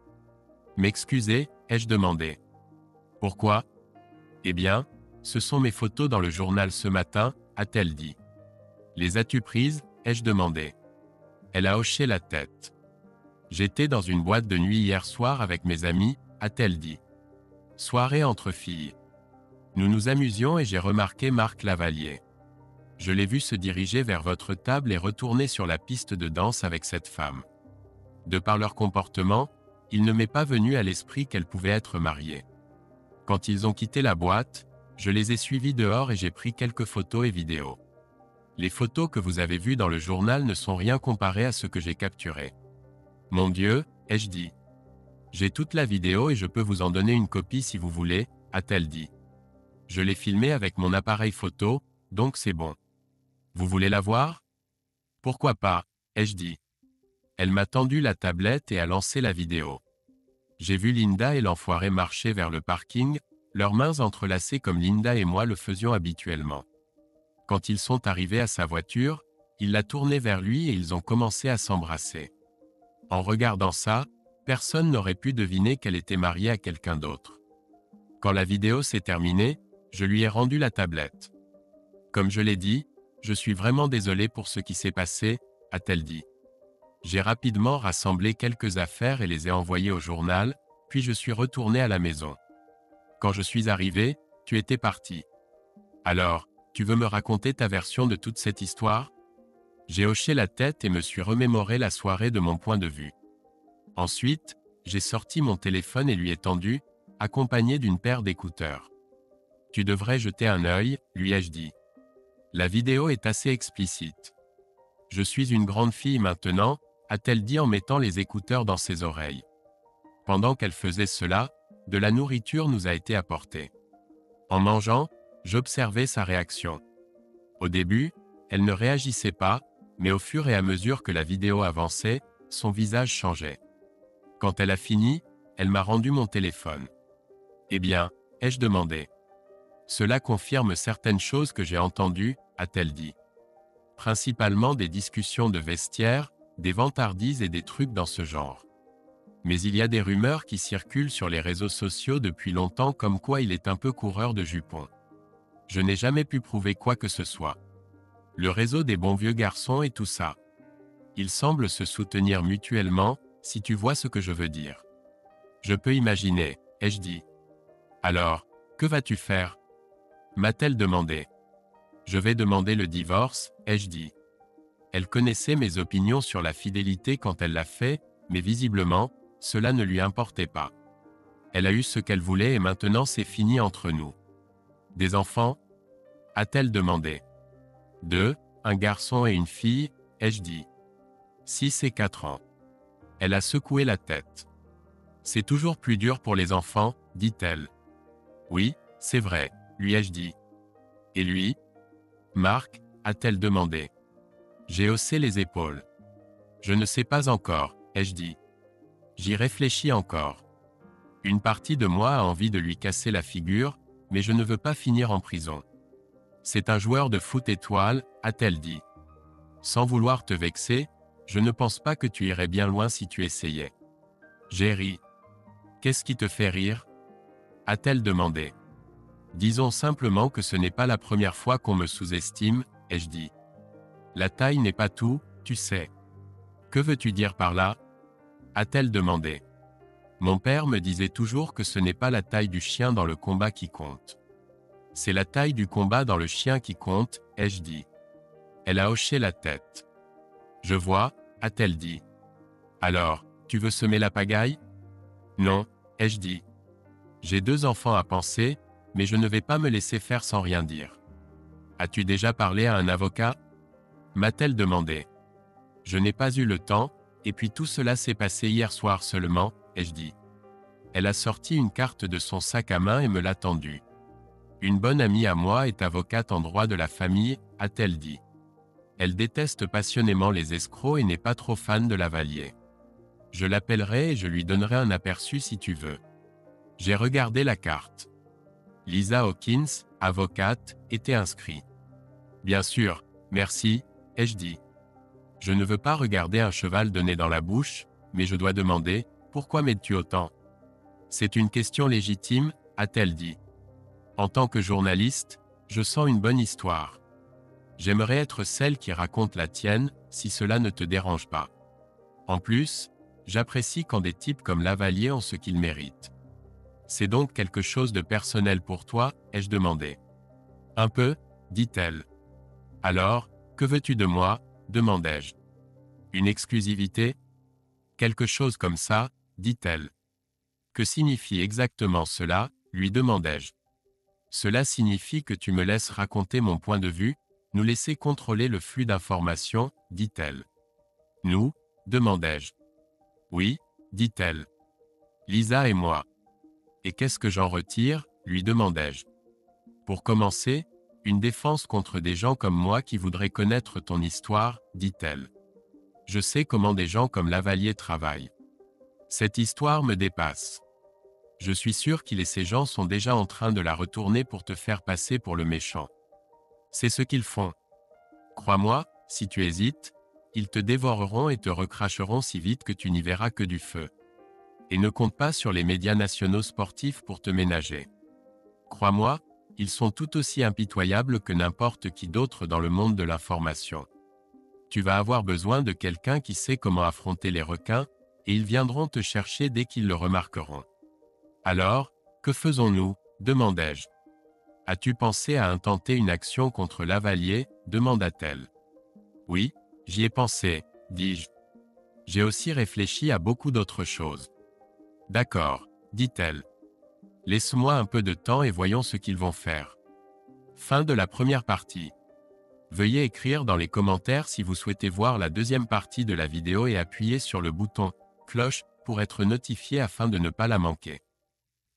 S1: M'excuser, ai-je demandé. Pourquoi? Eh bien, ce sont mes photos dans le journal ce matin, a-t-elle dit. Les as-tu prises, ai-je demandé. Elle a hoché la tête. J'étais dans une boîte de nuit hier soir avec mes amis, a-t-elle dit. Soirée entre filles. Nous nous amusions et j'ai remarqué Marc Lavalier. Je l'ai vu se diriger vers votre table et retourner sur la piste de danse avec cette femme. De par leur comportement, il ne m'est pas venu à l'esprit qu'elle pouvait être mariée. Quand ils ont quitté la boîte, je les ai suivis dehors et j'ai pris quelques photos et vidéos. Les photos que vous avez vues dans le journal ne sont rien comparées à ce que j'ai capturé. Mon Dieu, ai-je dit. J'ai toute la vidéo et je peux vous en donner une copie si vous voulez, a-t-elle dit. Je l'ai filmée avec mon appareil photo, donc c'est bon. Vous voulez la voir? Pourquoi pas, ai-je dit. Elle m'a tendu la tablette et a lancé la vidéo. J'ai vu Linda et l'enfoiré marcher vers le parking, leurs mains entrelacées comme Linda et moi le faisions habituellement. Quand ils sont arrivés à sa voiture, il l'a tournée vers lui et ils ont commencé à s'embrasser. En regardant ça, personne n'aurait pu deviner qu'elle était mariée à quelqu'un d'autre. Quand la vidéo s'est terminée, je lui ai rendu la tablette. Comme je l'ai dit, je suis vraiment désolé pour ce qui s'est passé, a-t-elle dit. J'ai rapidement rassemblé quelques affaires et les ai envoyées au journal, puis je suis retourné à la maison. Quand je suis arrivé, tu étais parti. Alors, tu veux me raconter ta version de toute cette histoire? J'ai hoché la tête et me suis remémoré la soirée de mon point de vue. Ensuite, j'ai sorti mon téléphone et lui ai tendu, accompagné d'une paire d'écouteurs. Tu devrais jeter un œil, lui ai-je dit. La vidéo est assez explicite. Je suis une grande fille maintenant, a-t-elle dit en mettant les écouteurs dans ses oreilles. Pendant qu'elle faisait cela, de la nourriture nous a été apportée. En mangeant, j'observais sa réaction. Au début, elle ne réagissait pas, mais au fur et à mesure que la vidéo avançait, son visage changeait. Quand elle a fini, elle m'a rendu mon téléphone. Eh bien, ai-je demandé. Cela confirme certaines choses que j'ai entendues, a-t-elle dit. Principalement des discussions de vestiaire, des vantardises et des trucs dans ce genre. Mais il y a des rumeurs qui circulent sur les réseaux sociaux depuis longtemps comme quoi il est un peu coureur de jupons. Je n'ai jamais pu prouver quoi que ce soit. Le réseau des bons vieux garçons et tout ça. Ils semblent se soutenir mutuellement, si tu vois ce que je veux dire. Je peux imaginer, ai-je dit. Alors, que vas-tu faire? M'a-t-elle demandé. Je vais demander le divorce, ai-je dit. Elle connaissait mes opinions sur la fidélité quand elle l'a fait, mais visiblement, cela ne lui importait pas. Elle a eu ce qu'elle voulait et maintenant c'est fini entre nous. Des enfants? A-t-elle demandé. 2, un garçon et une fille, ai-je dit. 6 et 4 ans. Elle a secoué la tête. C'est toujours plus dur pour les enfants, dit-elle. Oui, c'est vrai, lui ai-je dit. Et lui? Marc, a-t-elle demandé. J'ai haussé les épaules. Je ne sais pas encore, ai-je dit. J'y réfléchis encore. Une partie de moi a envie de lui casser la figure, mais je ne veux pas finir en prison. C'est un joueur de foot étoile, a-t-elle dit. Sans vouloir te vexer, je ne pense pas que tu irais bien loin si tu essayais. J'ai ri. Qu'est-ce qui te fait rire? A-t-elle demandé. Disons simplement que ce n'est pas la première fois qu'on me sous-estime, ai-je dit. La taille n'est pas tout, tu sais. Que veux-tu dire par là? A-t-elle demandé. Mon père me disait toujours que ce n'est pas la taille du chien dans le combat qui compte. C'est la taille du combat dans le chien qui compte, ai-je dit. Elle a hoché la tête. Je vois, a-t-elle dit. Alors, tu veux semer la pagaille? Non, ai-je dit. J'ai 2 enfants à penser, mais je ne vais pas me laisser faire sans rien dire. As-tu déjà parlé à un avocat? M'a-t-elle demandé. Je n'ai pas eu le temps, et puis tout cela s'est passé hier soir seulement, ai-je dit. Elle a sorti une carte de son sac à main et me l'a tendue. Une bonne amie à moi est avocate en droit de la famille, a-t-elle dit. Elle déteste passionnément les escrocs et n'est pas trop fan de Lavalier. Je l'appellerai et je lui donnerai un aperçu si tu veux. J'ai regardé la carte. Lisa Hawkins, avocate, était inscrite. Bien sûr, merci, ai-je dit. Je ne veux pas regarder un cheval donner dans la bouche, mais je dois demander, pourquoi m'aides-tu autant? C'est une question légitime, a-t-elle dit. En tant que journaliste, je sens une bonne histoire. J'aimerais être celle qui raconte la tienne, si cela ne te dérange pas. En plus, j'apprécie quand des types comme Lavalier ont ce qu'ils méritent. C'est donc quelque chose de personnel pour toi, ai-je demandé. Un peu, dit-elle. Alors, que veux-tu de moi, demandai-je. Une exclusivité? Quelque chose comme ça, dit-elle. Que signifie exactement cela, lui demandai-je. Cela signifie que tu me laisses raconter mon point de vue, nous laisser contrôler le flux d'informations, dit-elle. Nous, demandai-je. Oui, dit-elle. Lisa et moi. Et qu'est-ce que j'en retire, lui demandai-je. Pour commencer, une défense contre des gens comme moi qui voudraient connaître ton histoire, dit-elle. Je sais comment des gens comme Lavalier travaillent. Cette histoire me dépasse. Je suis sûr qu'il et ces gens sont déjà en train de la retourner pour te faire passer pour le méchant. C'est ce qu'ils font. Crois-moi, si tu hésites, ils te dévoreront et te recracheront si vite que tu n'y verras que du feu. Et ne compte pas sur les médias nationaux sportifs pour te ménager. Crois-moi, ils sont tout aussi impitoyables que n'importe qui d'autre dans le monde de l'information. Tu vas avoir besoin de quelqu'un qui sait comment affronter les requins, et ils viendront te chercher dès qu'ils le remarqueront. Alors, que faisons-nous? Demandai-je. As-tu pensé à intenter une action contre Lavalier? Demanda-t-elle. Oui, j'y ai pensé, dis-je. J'ai aussi réfléchi à beaucoup d'autres choses. D'accord, dit-elle. Laisse-moi un peu de temps et voyons ce qu'ils vont faire. Fin de la première partie. Veuillez écrire dans les commentaires si vous souhaitez voir la deuxième partie de la vidéo et appuyer sur le bouton cloche pour être notifié afin de ne pas la manquer.